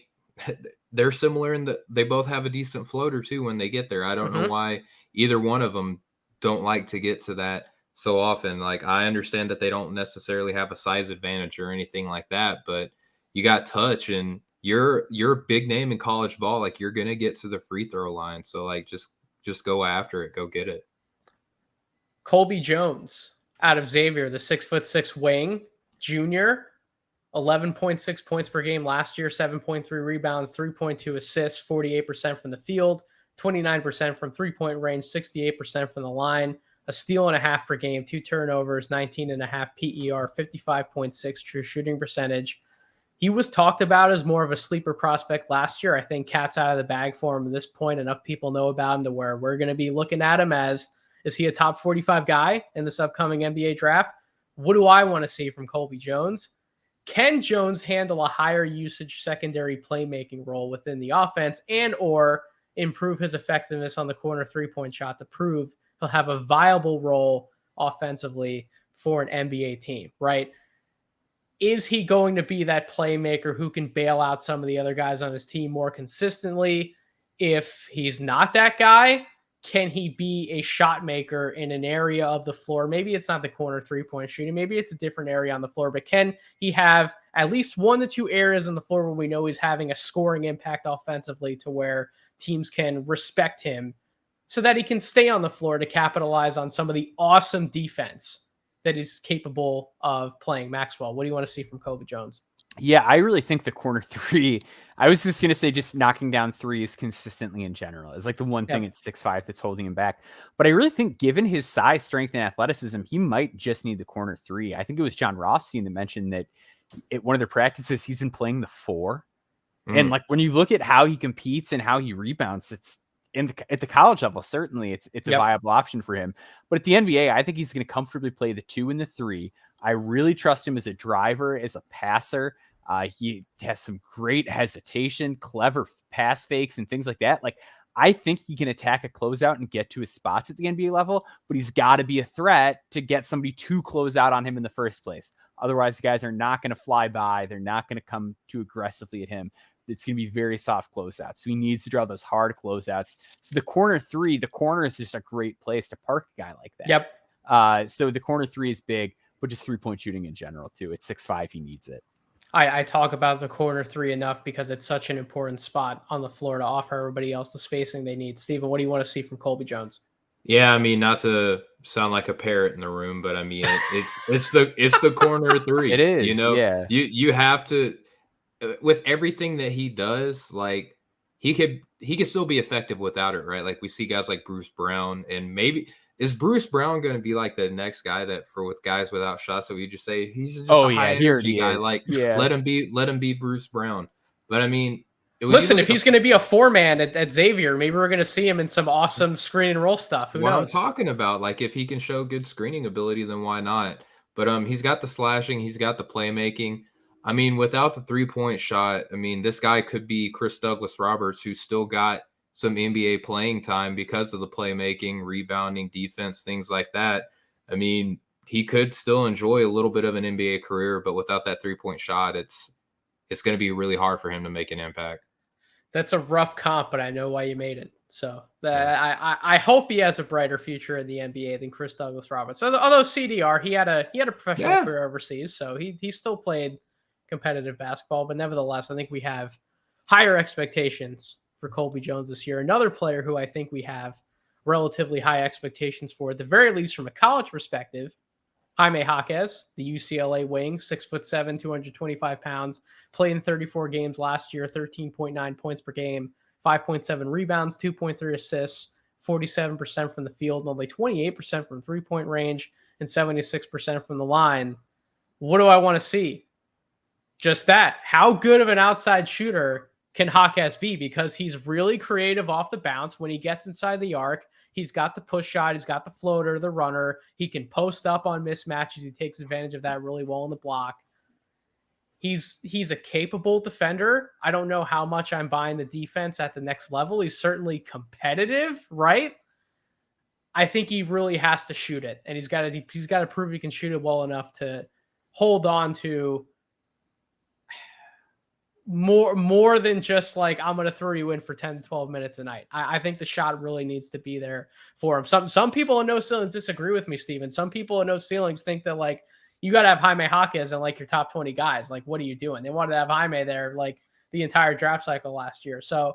[SPEAKER 2] they're similar in that they both have a decent floater too when they get there. I don't know why either one of them don't like to get to that so often. Like I understand that they don't necessarily have a size advantage or anything like that, but you got touch and you're a big name in college ball. Like you're going to get to the free throw line. So like, just go after it, go get it.
[SPEAKER 1] Colby Jones out of Xavier, the 6'6" wing junior. 11.6 points per game last year, 7.3 rebounds, 3.2 assists, 48% from the field, 29% from three-point range, 68% from the line, a steal and a half per game, 2 turnovers, 19.5 PER, 55.6 true shooting percentage. He was talked about as more of a sleeper prospect last year. I think cat's out of the bag for him at this point. Enough people know about him to where we're going to be looking at him as, is he a top 45 guy in this upcoming NBA draft? What do I want to see from Colby Jones? Can Jones handle a higher usage secondary playmaking role within the offense and or improve his effectiveness on the corner three-point shot to prove he'll have a viable role offensively for an NBA team, right? Is he going to be that playmaker who can bail out some of the other guys on his team more consistently? If he's not that guy, can he be a shot maker in an area of the floor? Maybe it's not the corner three-point shooting. Maybe it's a different area on the floor, but can he have at least 1 to 2 areas on the floor where we know he's having a scoring impact offensively to where teams can respect him so that he can stay on the floor to capitalize on some of the awesome defense that is capable of playing Maxwell? What do you want to see from Colby Jones?
[SPEAKER 3] Yeah, I really think the corner three, I was just going to say just knocking down threes consistently in general is like the one thing at 6'5" that's holding him back. But I really think given his size, strength, and athleticism, he might just need the corner three. I think it was John Rothstein that mentioned that at one of their practices, he's been playing the 4. And like when you look at how he competes and how he rebounds, it's at the college level, certainly it's a viable option for him. But at the NBA, I think he's going to comfortably play the 2 and the 3. I really trust him as a driver, as a passer. He has some great hesitation, clever pass fakes and things like that. Like, I think he can attack a closeout and get to his spots at the NBA level, but he's got to be a threat to get somebody to close out on him in the first place. Otherwise, guys are not going to fly by. They're not going to come too aggressively at him. It's going to be very soft closeouts. So he needs to draw those hard closeouts. So the corner 3, the corner is just a great place to park a guy like that.
[SPEAKER 1] Yep.
[SPEAKER 3] So the corner 3 is big, but just 3-point shooting in general too. At 6'5", he needs it.
[SPEAKER 1] I talk about the corner 3 enough because it's such an important spot on the floor to offer everybody else the spacing they need. Steven, what do you want to see from Colby Jones?
[SPEAKER 2] Yeah, I mean, not to sound like a parrot in the room, but I mean, it's the corner 3.
[SPEAKER 3] It is,
[SPEAKER 2] you know,
[SPEAKER 3] yeah.
[SPEAKER 2] You have to, with everything that he does, like he could still be effective without it, right? Like we see guys like Bruce Brown, and maybe is Bruce Brown going to be like the next guy that with guys without shots that we just say he's just a high energy guy, like let him be Bruce Brown. But I mean,
[SPEAKER 1] listen, if he's going to be a 4-man at Xavier, maybe we're going to see him in some awesome screen and roll stuff. Who knows?
[SPEAKER 2] I'm talking about, like, if he can show good screening ability, then why not? But he's got the slashing, he's got the playmaking. I mean, without the 3-point shot, I mean, this guy could be Chris Douglas Roberts, who's still got some NBA playing time because of the playmaking, rebounding, defense, things like that. I mean, he could still enjoy a little bit of an NBA career, but without that 3-point shot, it's going to be really hard for him to make an impact. That's
[SPEAKER 1] a rough comp, but I know why you made it. So I hope he has a brighter future in the NBA than Chris Douglas Roberts. So, although CDR, he had a professional career overseas, so he still played competitive basketball. But nevertheless, I think we have higher expectations for Colby Jones this year. Another player who I think we have relatively high expectations for, at the very least from a college perspective, Jaime Jaquez, the UCLA wing, 6'7", 225 pounds, played in 34 games last year, 13.9 points per game, 5.7 rebounds, 2.3 assists, 47% from the field, and only 28% from three-point range, and 76% from the line. What do I want to see? Just that. How good of an outside shooter can Jaquez be? Because he's really creative off the bounce. When he gets inside the arc, he's got the push shot, he's got the floater, the runner. He can post up on mismatches. He takes advantage of that really well in the block. He's a capable defender. I don't know how much I'm buying the defense at the next level. He's certainly competitive, right? I think he really has to shoot it, and he's got to prove he can shoot it well enough to hold on to more than just like, I'm going to throw you in for 10 to 12 minutes a night. I think the shot really needs to be there for him. Some people in No Ceilings disagree with me, Steven. Some people in No Ceilings think that, like, you got to have Jaime Jaquez and like your top 20 guys. Like, what are you doing? They wanted to have Jaime there like the entire draft cycle last year. So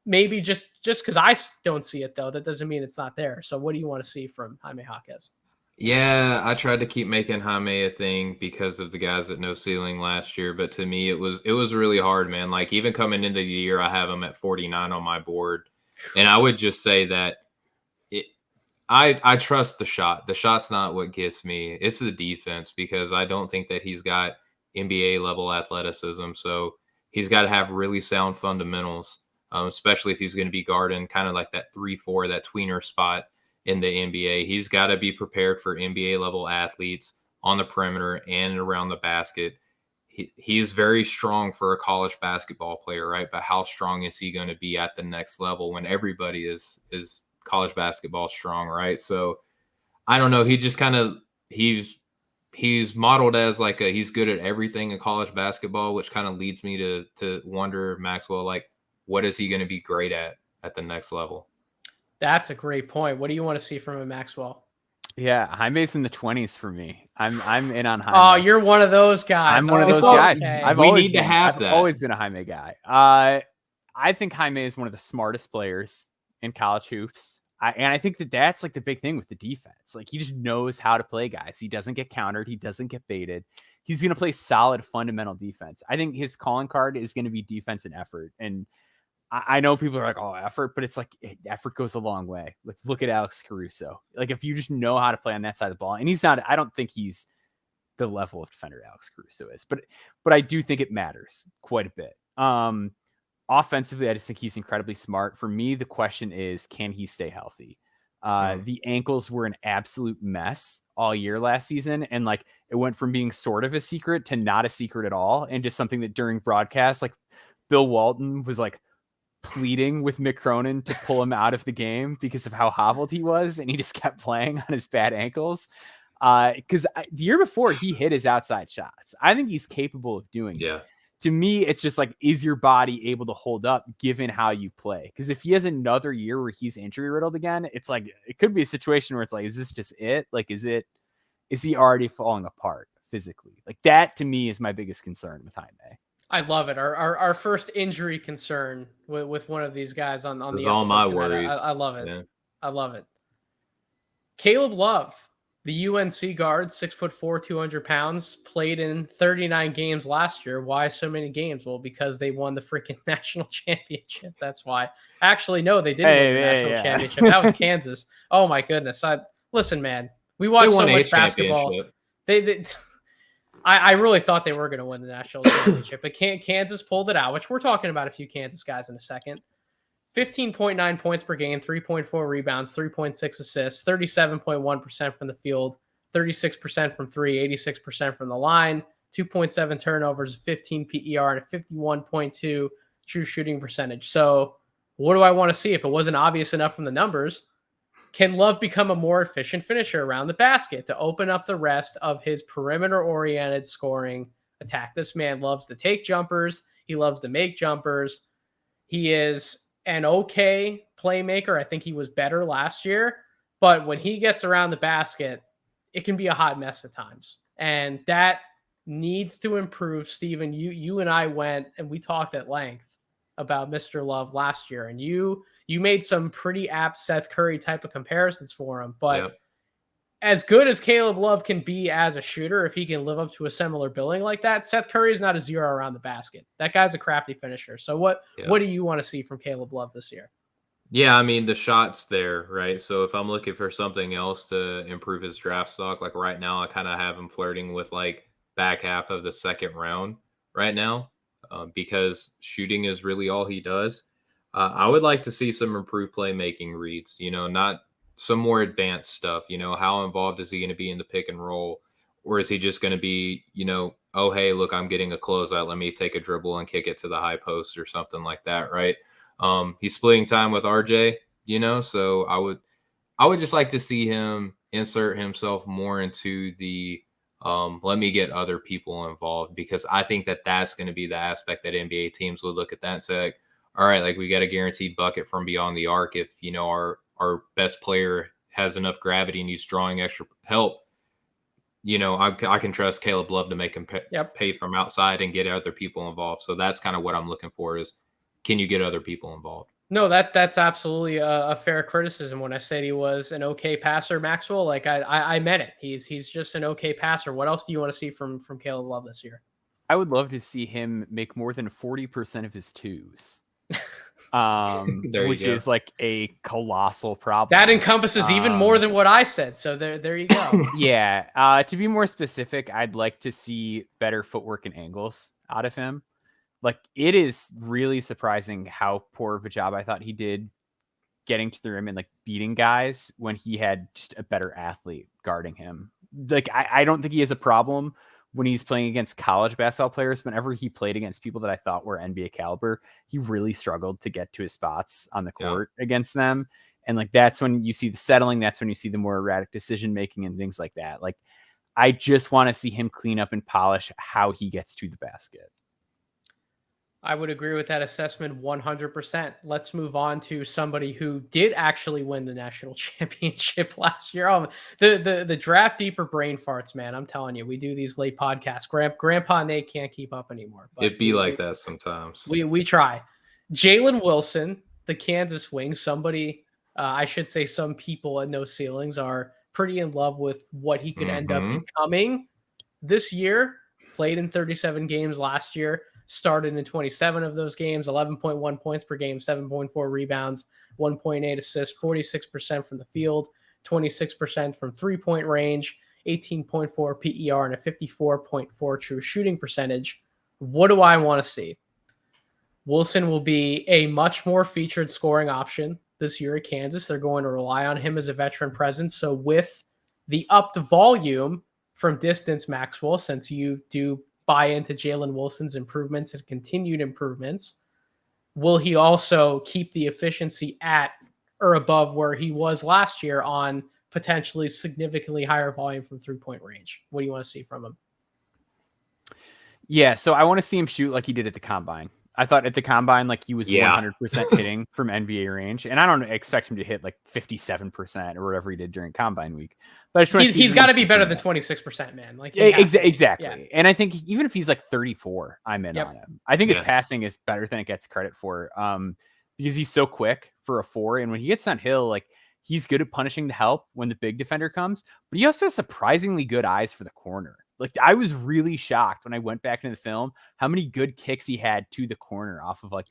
[SPEAKER 1] maybe just because I don't see it, though, that doesn't mean it's not there. So what do you want to see from Jaime Jaquez?
[SPEAKER 2] Yeah, I tried to keep making Jaime a thing because of the guys at No Ceiling last year, but to me it was really hard, man. Like even coming into the year, I have him at 49 on my board, and I would just say that it. I trust the shot. The shot's not what gets me. It's the defense because I don't think that he's got NBA level athleticism. So he's got to have really sound fundamentals, especially if he's going to be guarding kind of like that 3-4, that tweener spot in the NBA. He's got to be prepared for NBA level athletes on the perimeter and around the basket. He's very strong for a college basketball player, right? But how strong is he going to be at the next level when everybody is college basketball strong, right? So I don't know. He just kind of he's modeled as like he's good at everything in college basketball, which kind of leads me to wonder, Maxwell, like what is he going to be great at the next level?
[SPEAKER 1] That's a great point. What do you want to see from him, Maxwell?
[SPEAKER 3] Yeah, Jaime's in the 20s for me. I'm in on Jaime.
[SPEAKER 1] Oh, you're one of those guys.
[SPEAKER 3] I'm one of those guys.
[SPEAKER 1] Okay.
[SPEAKER 3] I've
[SPEAKER 2] We
[SPEAKER 3] always
[SPEAKER 2] need to have that.
[SPEAKER 3] always been a Jaime guy. I think Jaime is one of the smartest players in college hoops. I think that's like the big thing with the defense. Like he just knows how to play guys. He doesn't get countered. He doesn't get baited. He's going to play solid fundamental defense. I think his calling card is going to be defense and effort. And I know people are like, oh, effort, but it's like effort goes a long way. Like look at Alex Caruso. Like if you just know how to play on that side of the ball, and he's not, I don't think he's the level of defender Alex Caruso is, but I do think it matters quite a bit. Offensively, I just think he's incredibly smart. For me, the question is, can he stay healthy? The ankles were an absolute mess all year last season. And like, it went from being sort of a secret to not a secret at all. And just something that during broadcast, like Bill Walton was like pleading with Mick Cronin to pull him out of the game because of how hobbled he was. And he just kept playing on his bad ankles. Because the year before he hit his outside shots. I think he's capable of doing it. To me, it's just like, is your body able to hold up given how you play? Because if he has another year where he's injury riddled again, it's like, it could be a situation where it's like, is this just it? Like, is he already falling apart physically? Like that to me is my biggest concern with Jaime.
[SPEAKER 1] I love it. Our first injury concern with one of these guys on the
[SPEAKER 2] all my
[SPEAKER 1] tonight.
[SPEAKER 2] worries.
[SPEAKER 1] I love it.
[SPEAKER 2] Yeah.
[SPEAKER 1] I love it. Caleb Love, the UNC guard, 6'4", 200 pounds, played in 39 games last year. Why so many games? Well, because they won the freaking national championship. That's why. Actually, no, they didn't win the national championship. That was Kansas. Oh my goodness. Listen, man. We watched so much basketball. I really thought they were going to win the national championship, but Kansas pulled it out, which we're talking about a few Kansas guys in a second. 15.9 points per game, 3.4 rebounds, 3.6 assists, 37.1% from the field, 36% from three, 86% from the line, 2.7 turnovers, 15 PER, and a 51.2 true shooting percentage. So what do I want to see? If it wasn't obvious enough from the numbers, can Love become a more efficient finisher around the basket to open up the rest of his perimeter-oriented scoring attack? This man loves to take jumpers. He loves to make jumpers. He is an okay playmaker. I think he was better last year, but when he gets around the basket, it can be a hot mess at times. And that needs to improve. Steven, you and I went and we talked at length about Mr. Love last year, and you made some pretty apt Seth Curry type of comparisons for him. But as good as Caleb Love can be as a shooter, if he can live up to a similar billing like that, Seth Curry is not a zero around the basket. That guy's a crafty finisher. So what do you want to see from Caleb Love this year?
[SPEAKER 2] Yeah, I mean, the shot's there, right? So if I'm looking for something else to improve his draft stock, like right now, I kind of have him flirting with like back half of the second round right now because shooting is really all he does. I would like to see some improved playmaking reads, not some more advanced stuff. How involved is he going to be in the pick and roll? Or is he just going to be, oh, hey, look, I'm getting a closeout. Let me take a dribble and kick it to the high post or something like that, right? He's splitting time with RJ, so I would just like to see him insert himself more into the let me get other people involved, because I think that that's going to be the aspect that NBA teams would look at that and say, like, all right, like we got a guaranteed bucket from beyond the arc. If, our best player has enough gravity and he's drawing extra help, I can trust Caleb Love to make him pay from outside and get other people involved. So that's kind of what I'm looking for is, can you get other people involved?
[SPEAKER 1] No, that's absolutely a fair criticism. When I said he was an okay passer, Maxwell, like I meant it. He's just an okay passer. What else do you want to see from Caleb Love this year?
[SPEAKER 3] I would love to see him make more than 40% of his twos.
[SPEAKER 2] There
[SPEAKER 3] Which
[SPEAKER 2] you go.
[SPEAKER 3] is like a colossal problem.
[SPEAKER 1] That encompasses even more than what I said. So there you go.
[SPEAKER 3] Yeah. To be more specific, I'd like to see better footwork and angles out of him. Like, it is really surprising how poor of a job I thought he did getting to the rim and like beating guys when he had just a better athlete guarding him. Like, I don't think he has a problem when he's playing against college basketball players. Whenever he played against people that I thought were NBA caliber, he really struggled to get to his spots on the court against them. And like, that's when you see the settling. That's when you see the more erratic decision making and things like that. Like, I just want to see him clean up and polish how he gets to the basket.
[SPEAKER 1] I would agree with that assessment 100%. Let's move on to somebody who did actually win the national championship last year. The draft deeper brain farts, man. I'm telling you, we do these late podcasts. Grandpa Nate can't keep up anymore.
[SPEAKER 2] It'd be like that sometimes.
[SPEAKER 1] We try. Jalen Wilson, the Kansas Wings, somebody, I should say some people at No Ceilings are pretty in love with what he could end up becoming this year. Played in 37 games last year. Started in 27 of those games, 11.1 points per game, 7.4 rebounds, 1.8 assists, 46% from the field, 26% from three-point range, 18.4 PER, and a 54.4 true shooting percentage. What do I want to see? Wilson will be a much more featured scoring option this year at Kansas. They're going to rely on him as a veteran presence. So with the upped volume from distance, Maxwell, since you do buy into Jalen Wilson's improvements and continued improvements, will he also keep the efficiency at or above where he was last year on potentially significantly higher volume from three-point range? What do you want to see from him?
[SPEAKER 3] Yeah, so I want to see him shoot like he did at the Combine. I thought at the Combine, like, he was 100% hitting from NBA range. And I don't expect him to hit like 57% or whatever he did during Combine week. But I just want to see
[SPEAKER 1] he's got to be better than 26%, man. Like,
[SPEAKER 3] exactly.
[SPEAKER 1] Yeah.
[SPEAKER 3] And I think even if he's like 34, I'm in on him. I think his passing is better than it gets credit for, because he's so quick for a 4. And when he gets on Hill, like, he's good at punishing the help when the big defender comes. But he also has surprisingly good eyes for the corner. Like, I was really shocked when I went back into the film how many good kicks he had to the corner off of like,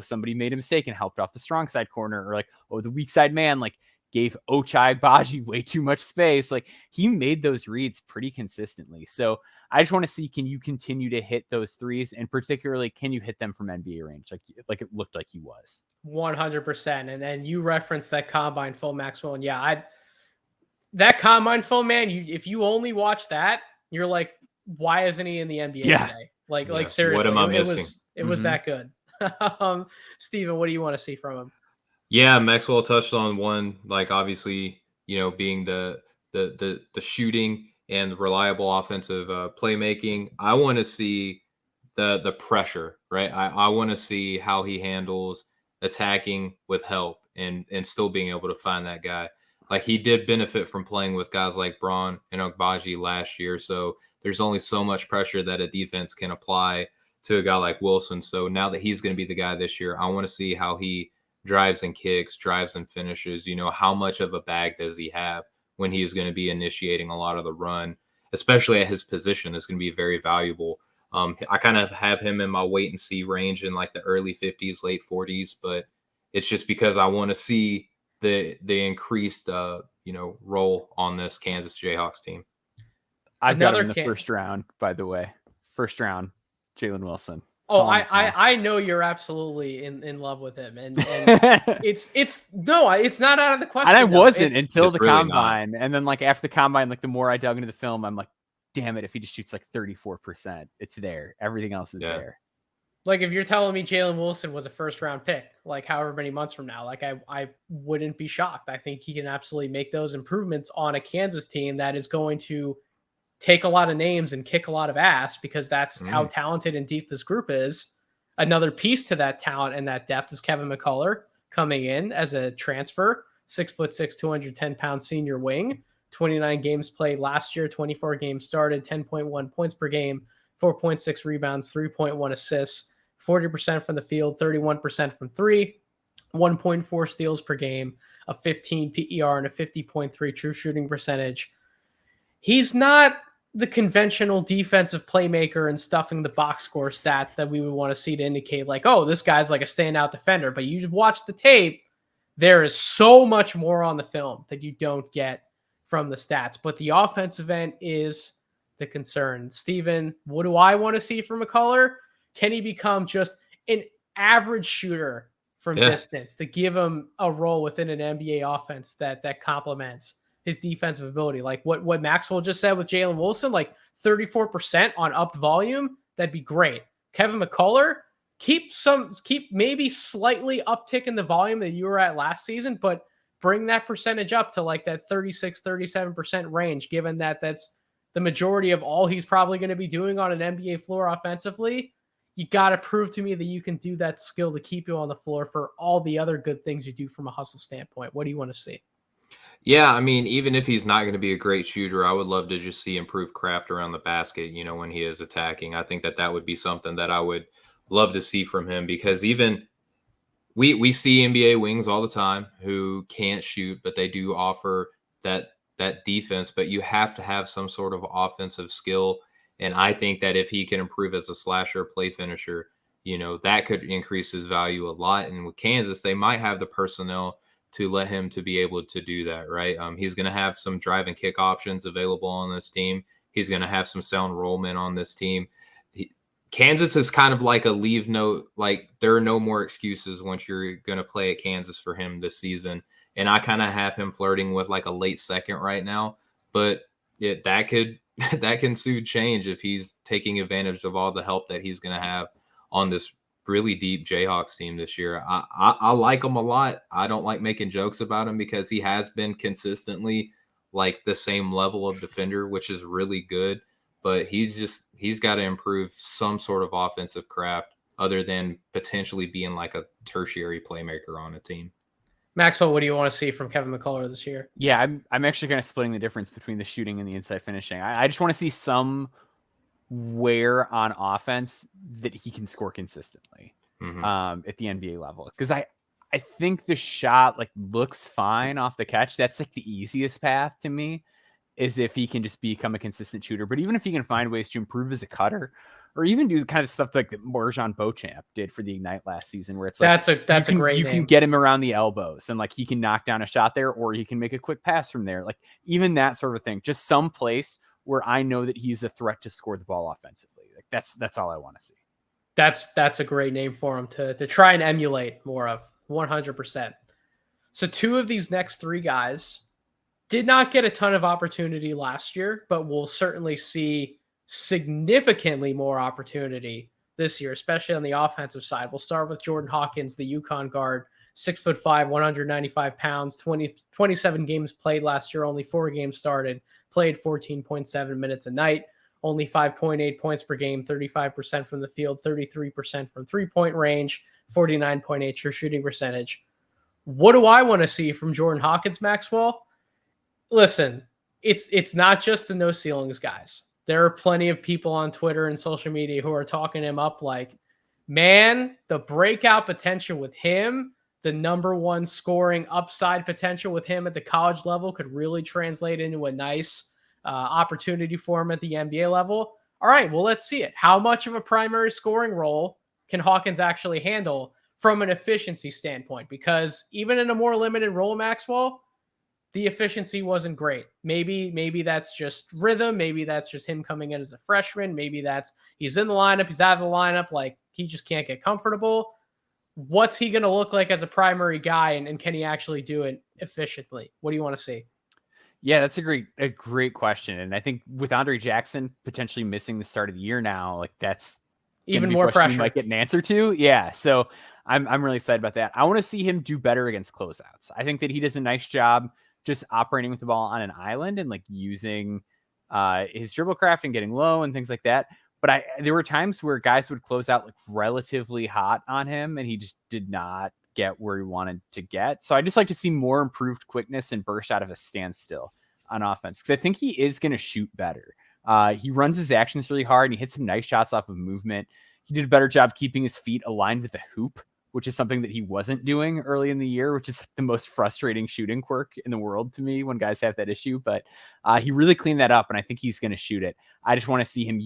[SPEAKER 3] somebody made a mistake and helped off the strong side corner, or like, the weak side man like gave Ochai Agbaji way too much space. Like, he made those reads pretty consistently. So I just want to see, can you continue to hit those threes, and particularly can you hit them from NBA range like it looked like he was?
[SPEAKER 1] 100%. And then you referenced that Combine film, Maxwell, and that Combine film, man, if you only watch that, you're like, why isn't he in the NBA today? Like seriously,
[SPEAKER 2] what am I missing?
[SPEAKER 1] It was that good. Steven, what do you want to see from him?
[SPEAKER 2] Yeah, Maxwell touched on one, like, obviously, being the shooting and reliable offensive playmaking. I want to see the pressure, right? I want to see how he handles attacking with help and still being able to find that guy. Like, he did benefit from playing with guys like Braun and Agbaji last year. So there's only so much pressure that a defense can apply to a guy like Wilson. So now that he's going to be the guy this year, I want to see how he drives and kicks, drives and finishes. How much of a bag does he have when he is going to be initiating a lot of the run, especially at his position, is going to be very valuable. I kind of have him in my wait and see range in like the early 50s, late 40s, but it's just because I want to see the increased role on this Kansas Jayhawks team.
[SPEAKER 3] I've got him in the first round, by the way. First round, Jalen Wilson.
[SPEAKER 1] Oh, I know you're absolutely in love with him, and it's not out of the question.
[SPEAKER 3] And I wasn't until the
[SPEAKER 2] really
[SPEAKER 3] Combine, and then like after the Combine, like the more I dug into the film, I'm like, damn it, if he just shoots like 34%, it's there. Everything else is there.
[SPEAKER 1] Like, if you're telling me Jalen Wilson was a first round pick, like however many months from now, like I wouldn't be shocked. I think he can absolutely make those improvements on a Kansas team that is going to take a lot of names and kick a lot of ass, because that's how talented and deep this group is. Another piece to that talent and that depth is Kevin McCullough coming in as a transfer, 6'6", 210-pound senior wing, 29 games played last year, 24 games started, 10.1 points per game, 4.6 rebounds, 3.1 assists, 40% from the field, 31% from three, 1.4 steals per game, a 15 PER, and a 50.3 true shooting percentage. He's not the conventional defensive playmaker and stuffing the box score stats that we would want to see to indicate like, oh, this guy's like a standout defender. But you watch the tape, there is so much more on the film that you don't get from the stats. But the offensive end is the concern. Steven, what do I want to see from McCullough? Can he become just an average shooter from distance to give him a role within an NBA offense that complements his defensive ability? Like what Maxwell just said with Jalen Wilson, like 34% on upped volume, that'd be great. Kevin McCullough, keep maybe slightly uptick in the volume that you were at last season, but bring that percentage up to like that 36, 37% range, given that that's the majority of all he's probably going to be doing on an NBA floor offensively. You got to prove to me that you can do that skill to keep you on the floor for all the other good things you do from a hustle standpoint. What do you want to see?
[SPEAKER 2] Yeah, I mean, even if he's not going to be a great shooter, I would love to just see improved craft around the basket, when he is attacking. I think that would be something that I would love to see from him, because even we see NBA wings all the time who can't shoot, but they do offer that defense, but you have to have some sort of offensive skill. And I think that if he can improve as a slasher play finisher, that could increase his value a lot. And with Kansas, they might have the personnel to let him to be able to do that, right? He's going to have some drive and kick options available on this team. He's going to have some sound rollman on this team. Kansas is kind of like a leave note, like there are no more excuses once you're going to play at Kansas for him this season. And I kind of have him flirting with like a late second right now, but that can soon change if he's taking advantage of all the help that he's going to have on this really deep Jayhawks team this year. I like him a lot. I don't like making jokes about him because he has been consistently like the same level of defender, which is really good, but he's got to improve some sort of offensive craft other than potentially being like a tertiary playmaker on a team.
[SPEAKER 1] Maxwell, what do you want to see from Kevin McCullough this year?
[SPEAKER 3] Yeah, I'm actually kind of splitting the difference between the shooting and the inside finishing. I just want to see some wear on offense that he can score consistently at the NBA level. Because I think the shot like looks fine off the catch. That's like the easiest path to me, is if he can just become a consistent shooter. But even if he can find ways to improve as a cutter, or even do the kind of stuff like that Marjan Beauchamp did for the Ignite last season, where it's like
[SPEAKER 1] that's a great
[SPEAKER 3] you
[SPEAKER 1] name.
[SPEAKER 3] can get him around the elbows and like he can knock down a shot there, or he can make a quick pass from there. Like even that sort of thing, just some place where I know that he's a threat to score the ball offensively. Like that's all I want to see.
[SPEAKER 1] That's a great name for him to try and emulate more of 100%. So two of these next three guys did not get a ton of opportunity last year, but we'll certainly see significantly more opportunity this year, especially on the offensive side. We'll start with Jordan Hawkins, the UConn guard, 6'5", 195 pounds, 27 games played last year, only 4 games started, played 14.7 minutes a night, only 5.8 points per game, 35% from the field, 33% from 3-point range, 49.8 true shooting percentage. What do I want to see from Jordan Hawkins, Maxwell? Listen, it's not just the no ceilings guys. There are plenty of people on Twitter and social media who are talking him up like, man, the breakout potential with him, the number one scoring upside potential with him at the college level could really translate into a nice opportunity for him at the NBA level. All right, well, let's see it. How much of a primary scoring role can Hawkins actually handle from an efficiency standpoint? Because even in a more limited role, Maxwell, the efficiency wasn't great. Maybe that's just rhythm. Maybe that's just him coming in as a freshman. Maybe that's he's in the lineup, he's out of the lineup, like he just can't get comfortable. What's he going to look like as a primary guy, and can he actually do it efficiently? What do you want to see?
[SPEAKER 3] Yeah, that's a great question. And I think with Andre Jackson potentially missing the start of the year now, like that's
[SPEAKER 1] even more pressure.
[SPEAKER 3] You might get an answer to. Yeah. So I'm really excited about that. I want to see him do better against closeouts. I think that he does a nice job just operating with the ball on an island and like using his dribble craft and getting low and things like that. But there were times where guys would close out like relatively hot on him and he just did not get where he wanted to get. So I just like to see more improved quickness and burst out of a standstill on offense, because I think he is going to shoot better. He runs his actions really hard and he hits some nice shots off of movement. He did a better job keeping his feet aligned with the hoop which is something that he wasn't doing early in the year, which is the most frustrating shooting quirk in the world to me when guys have that issue. But he really cleaned that up, and I think he's going to shoot it. I just want to see him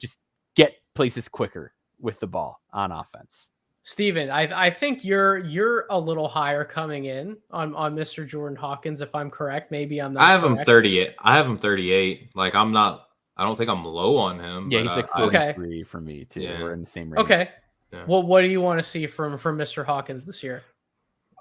[SPEAKER 3] just get places quicker with the ball on offense.
[SPEAKER 1] Steven, I think you're a little higher coming in on Mr. Jordan Hawkins, if I'm correct. Maybe I'm not.
[SPEAKER 2] I have
[SPEAKER 1] correct.
[SPEAKER 2] him 38. I have him 38. Like I don't think I'm low on him.
[SPEAKER 3] Yeah,
[SPEAKER 2] but
[SPEAKER 3] he's like 43 for me too.
[SPEAKER 2] Yeah.
[SPEAKER 3] We're in the same range.
[SPEAKER 1] Okay.
[SPEAKER 2] Yeah.
[SPEAKER 1] Well, what do you want to see from Mr. Hawkins this year?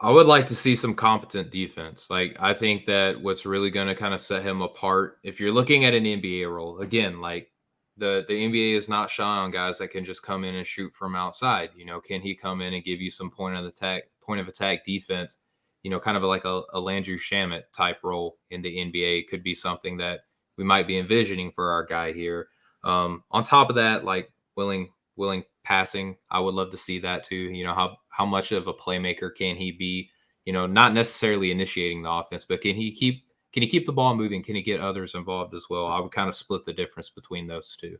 [SPEAKER 2] I would like to see some competent defense. Like I think that what's really going to kind of set him apart, if you're looking at an NBA role, again, like the NBA is not shy on guys that can just come in and shoot from outside. You know, can he come in and give you some point of attack defense? You know, kind of like a Landry Shamet type role in the NBA could be something that we might be envisioning for our guy here. On top of that, like willing passing, I would love to see that too. You know, how much of a playmaker can he be? You know, not necessarily initiating the offense, but can he keep the ball moving? Can he get others involved as well? I would kind of split the difference between those two.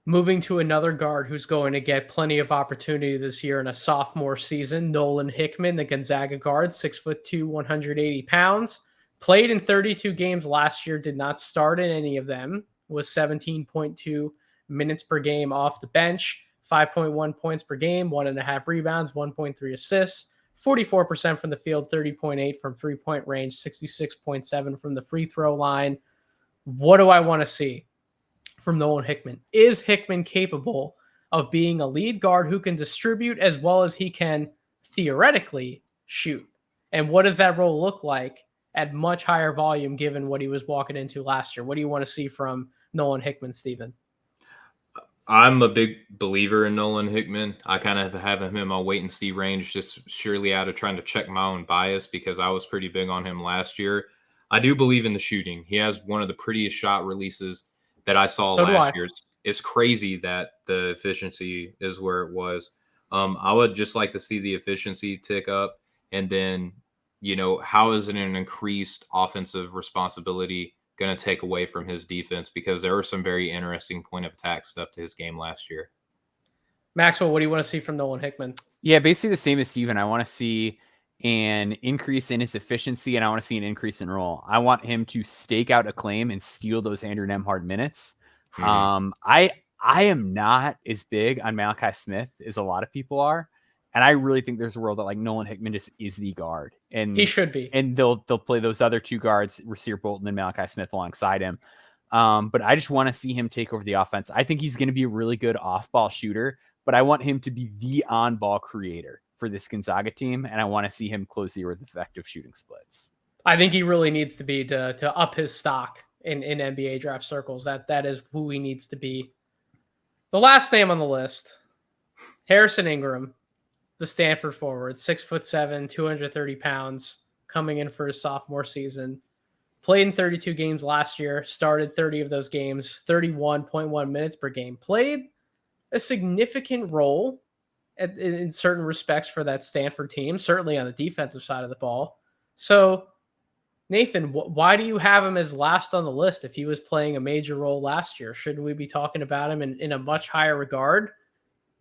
[SPEAKER 1] Moving to another guard who's going to get plenty of opportunity this year in a sophomore season, Nolan Hickman, the Gonzaga guard, 6'2", 180 pounds, played in 32 games last year, did not start in any of them, was 17.2 minutes per game off the bench, 5.1 points per game, 1.5 rebounds, 1.3 assists, 44% from the field, 30.8 from three-point range, 66.7 from the free throw line. What do I want to see from Nolan Hickman? Is Hickman capable of being a lead guard who can distribute as well as he can theoretically shoot? And what does that role look like at much higher volume given what he was walking into last year? What do you want to see from Nolan Hickman, Steven?
[SPEAKER 2] I'm a big believer in Nolan Hickman. I kind of have him in my wait and see range, just surely out of trying to check my own bias because I was pretty big on him last year. I do believe in the shooting. He has one of the prettiest shot releases that I saw last year. It's crazy that the efficiency is where it was. I would just like to see the efficiency tick up. And then, you know, how is it an increased offensive responsibility going to take away from his defense? Because there was some very interesting point of attack stuff to his game last year.
[SPEAKER 1] Maxwell, what do you want to see from Nolan Hickman?
[SPEAKER 3] Yeah, basically the same as Steven. I want to see an increase in his efficiency, and I want to see an increase in role. I want him to stake out a claim and steal those Andrew Nembhard minutes. Mm-hmm. I am not as big on Malachi Smith as a lot of people are. And I really think there's a world that like Nolan Hickman just is the guard, and
[SPEAKER 1] he should be.
[SPEAKER 3] And they'll play those other two guards, Rasir Bolton and Malachi Smith, alongside him. But I just want to see him take over the offense. I think he's going to be a really good off-ball shooter, but I want him to be the on-ball creator for this Gonzaga team, and I want to see him close the year with effective shooting splits.
[SPEAKER 1] I think he really needs to be to up his stock in NBA draft circles. That is who he needs to be. The last name on the list, Harrison Ingram. The Stanford forward, 6'7", 230 pounds, coming in for his sophomore season. Played in 32 games last year, started 30 of those games, 31.1 minutes per game. Played a significant role in certain respects for that Stanford team, certainly on the defensive side of the ball. So, Nathan, why do you have him as last on the list if he was playing a major role last year? Shouldn't we be talking about him in a much higher regard?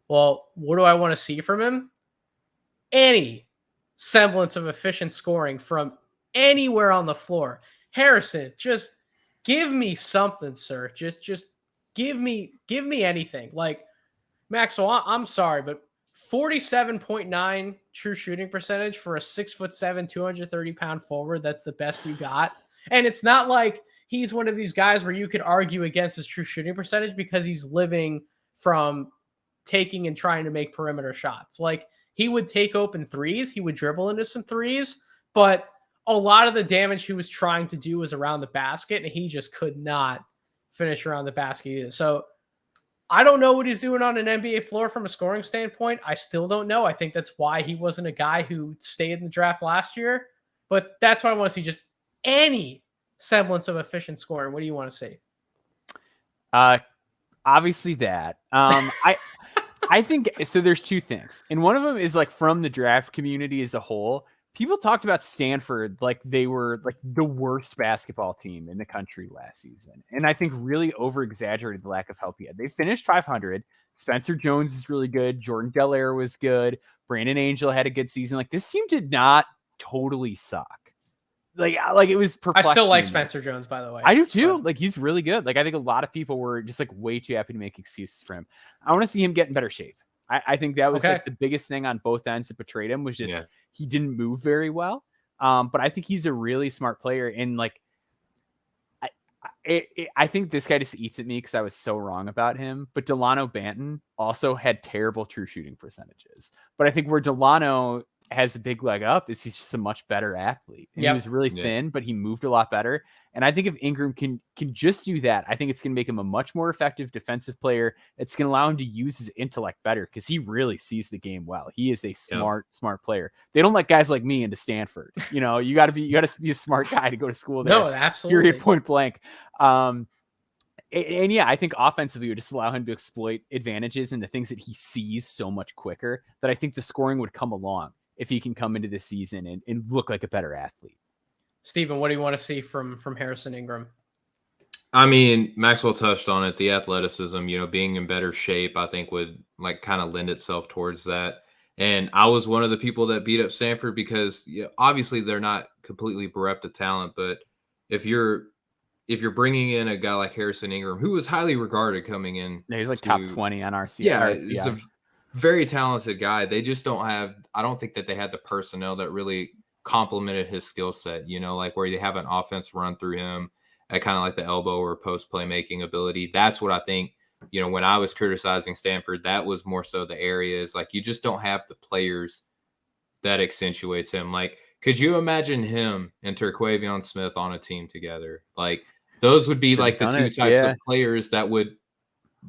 [SPEAKER 1] Well, what do I want to see from him? Any semblance of efficient scoring from anywhere on the floor. Harrison, just give me something, sir. Just give me anything. Like, Maxwell, I'm sorry, but 47.9 true shooting percentage for a 6'7", 230-pound forward. That's the best you got. And it's not like he's one of these guys where you could argue against his true shooting percentage because he's living from taking and trying to make perimeter shots. Like, he would take open threes. He would dribble into some threes, but a lot of the damage he was trying to do was around the basket, and he just could not finish around the basket either. So I don't know what he's doing on an NBA floor from a scoring standpoint. I still don't know. I think that's why he wasn't a guy who stayed in the draft last year, but that's why I want to see just any semblance of efficient scoring. What do you want to see?
[SPEAKER 3] Obviously that. I think so. There's two things, and one of them is like from the draft community as a whole. people talked about Stanford like they were like the worst basketball team in the country last season. And I think really over exaggerated the lack of help he had. They finished 500. Spencer Jones is really good. Jordan Belaire was good. Brandon Angel had a good season. Like this team did not totally suck. Like it was perplexing.
[SPEAKER 1] I still like Spencer Jones, by the way.
[SPEAKER 3] I do too. Like he's really good. Like I think a lot of people were just like way too happy to make excuses for him. I want to see him get in better shape. I think that was like the biggest thing on both ends that betrayed him was just he didn't move very well. But I think he's a really smart player. And like, I think this guy just eats at me because I was so wrong about him. But Delano Banton also had terrible true shooting percentages. But I think where Delano has a big leg up is he's just a much better athlete. And he was really thin, but he moved a lot better. And I think if Ingram can just do that, I think it's going to make him a much more effective defensive player. It's going to allow him to use his intellect better because he really sees the game well. He is a smart player. They don't let guys like me into Stanford. You know, you got to be a smart guy to go to school there.
[SPEAKER 1] No, absolutely.
[SPEAKER 3] Period, point blank. And yeah, I think offensively would just allow him to exploit advantages and the things that he sees so much quicker that I think the scoring would come along if he can come into the season and look like a better athlete.
[SPEAKER 1] Steven, what do you want to see from Harrison Ingram?
[SPEAKER 2] I mean, Maxwell touched on it. The athleticism, you know, being in better shape, I think would like kind of lend itself towards that. And I was one of the people that beat up Stanford because obviously they're not completely bereft of talent, but if you're bringing in a guy like Harrison Ingram, who was highly regarded coming in,
[SPEAKER 3] he's like top 20 on RCI.
[SPEAKER 2] Yeah, he's a very talented guy. They just don't have. I don't think that they had the personnel that really complemented his skill set. You know, like where they have an offense run through him at kind of like the elbow or post playmaking ability. That's what I think. You know, when I was criticizing Stanford, that was more so the areas like you just don't have the players that accentuates him. Like, could you imagine him and Terquavion Smith on a team together? Like, those would be like the two types of players that would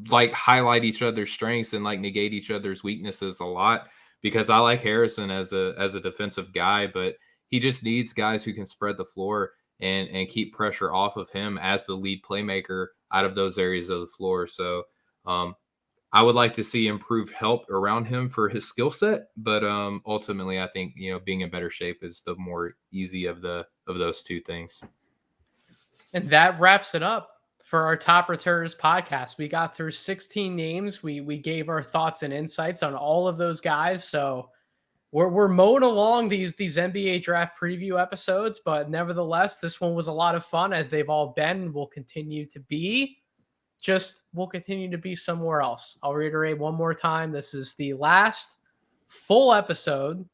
[SPEAKER 2] like highlight each other's strengths and like negate each other's weaknesses a lot, because I like Harrison as a defensive guy, but he just needs guys who can spread the floor and keep pressure off of him as the lead playmaker out of those areas of the floor. So I would like to see improved help around him for his skill set, but ultimately I think, you know, being in better shape is the more easy of those two things.
[SPEAKER 1] And that wraps it up for our Top Returners podcast. We got through 16 names. We gave our thoughts and insights on all of those guys. So we're mowing along these NBA draft preview episodes, but nevertheless, this one was a lot of fun, as they've all been and will continue to be. We'll continue to be somewhere else. I'll reiterate one more time. This is the last full episode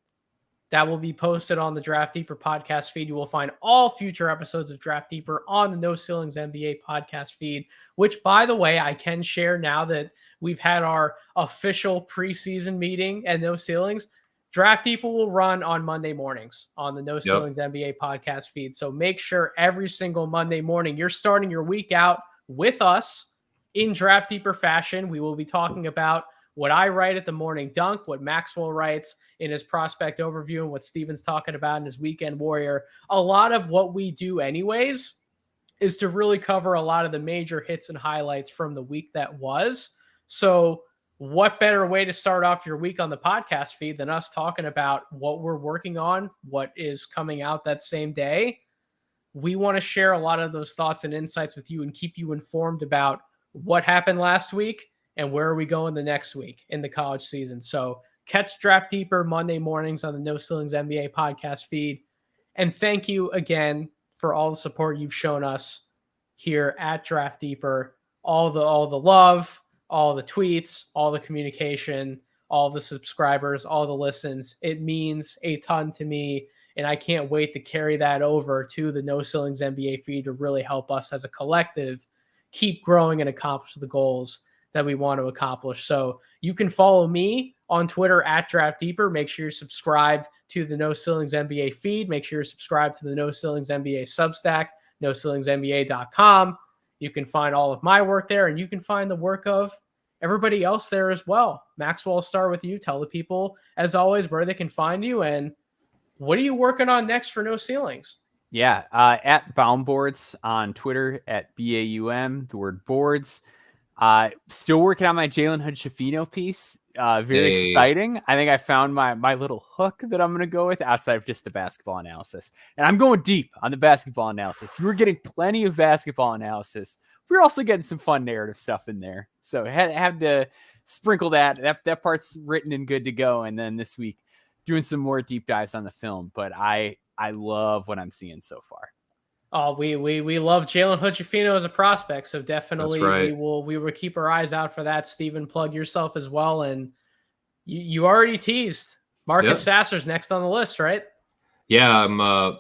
[SPEAKER 1] that will be posted on the Draft Deeper podcast feed. You will find all future episodes of Draft Deeper on the No Ceilings NBA podcast feed, which, by the way, I can share now that we've had our official preseason meeting at No Ceilings. Draft Deeper will run on Monday mornings on the No Ceilings NBA podcast feed. So make sure every single Monday morning you're starting your week out with us in Draft Deeper fashion. We will be talking about what I write at the Morning Dunk, what Maxwell writes in his prospect overview, and what Steven's talking about in his Weekend Warrior. A lot of what we do anyways is to really cover a lot of the major hits and highlights from the week that was. So what better way to start off your week on the podcast feed than us talking about what we're working on, what is coming out that same day. We want to share a lot of those thoughts and insights with you and keep you informed about what happened last week and where are we going the next week in the college season. So catch Draft Deeper Monday mornings on the No Ceilings NBA podcast feed. And thank you again for all the support you've shown us here at Draft Deeper. All the love, all the tweets, all the communication, all the subscribers, all the listens. It means a ton to me, and I can't wait to carry that over to the No Ceilings NBA feed to really help us as a collective keep growing and accomplish the goals that we want to accomplish. So you can follow me on Twitter at Draft Deeper. Make sure you're subscribed to the No Ceilings NBA feed. Make sure you're subscribed to the No Ceilings NBA Substack, NoCeilingsNBA.com. You can find all of my work there, and you can find the work of everybody else there as well. Maxwell, I'll start with you. Tell the people, as always, where they can find you and what are you working on next for No Ceilings?
[SPEAKER 3] Yeah, at Boundboards on Twitter, at BAUM, the word boards. Still working on my Jalen Hood-Schifino piece. Very
[SPEAKER 2] Hey.
[SPEAKER 3] exciting. I think I found my little hook that I'm going to go with outside of just the basketball analysis. And I'm going deep on the basketball analysis. You were getting plenty of basketball analysis. We're also getting some fun narrative stuff in there. So had to sprinkle that part's written and good to go. And then this week doing some more deep dives on the film. But I love what I'm seeing so far.
[SPEAKER 1] Oh, we love Jalen Hood-Schifino as a prospect, so definitely
[SPEAKER 2] That's right.
[SPEAKER 1] we will keep our eyes out for that. Steven, plug yourself as well, and you already teased Marcus Sasser's next on the list, right?
[SPEAKER 2] Yeah, I'm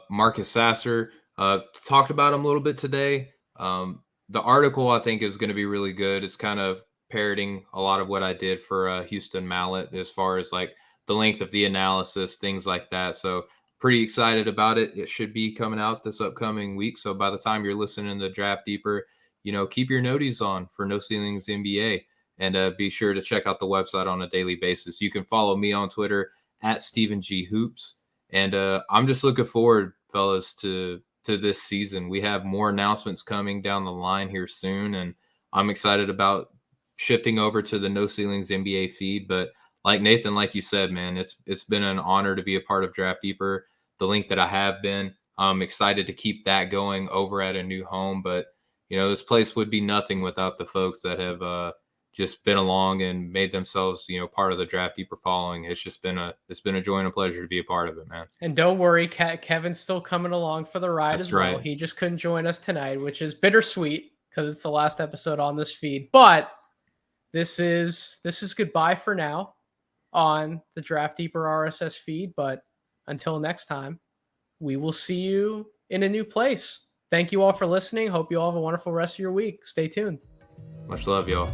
[SPEAKER 2] Marcus Sasser. Talked about him a little bit today. The article I think is going to be really good. It's kind of parroting a lot of what I did for Houston Mallet as far as like the length of the analysis, things like that. So pretty excited about it. It should be coming out this upcoming week. So by the time you're listening to Draft Deeper, keep your noties on for No Ceilings NBA, and be sure to check out the website on a daily basis. You can follow me on Twitter at Stephen G Hoops. And I'm just looking forward, fellas, to this season. We have more announcements coming down the line here soon, and I'm excited about shifting over to the No Ceilings NBA feed. But like Nathan, like you said, man, it's been an honor to be a part of Draft Deeper. The link that I have been, I'm excited to keep that going over at a new home. But this place would be nothing without the folks that have just been along and made themselves, part of the Draft Deeper following. It's been a joy and a pleasure to be a part of it, man.
[SPEAKER 1] And don't worry, Kevin's still coming along for the ride
[SPEAKER 2] That's
[SPEAKER 1] as well.
[SPEAKER 2] right.
[SPEAKER 1] He just couldn't join us tonight, which is bittersweet because it's the last episode on this feed. But this is goodbye for now on the Draft Deeper RSS feed. But until next time, we will see you in a new place. Thank you all for listening. Hope you all have a wonderful rest of your week. Stay tuned.
[SPEAKER 2] Much love, y'all.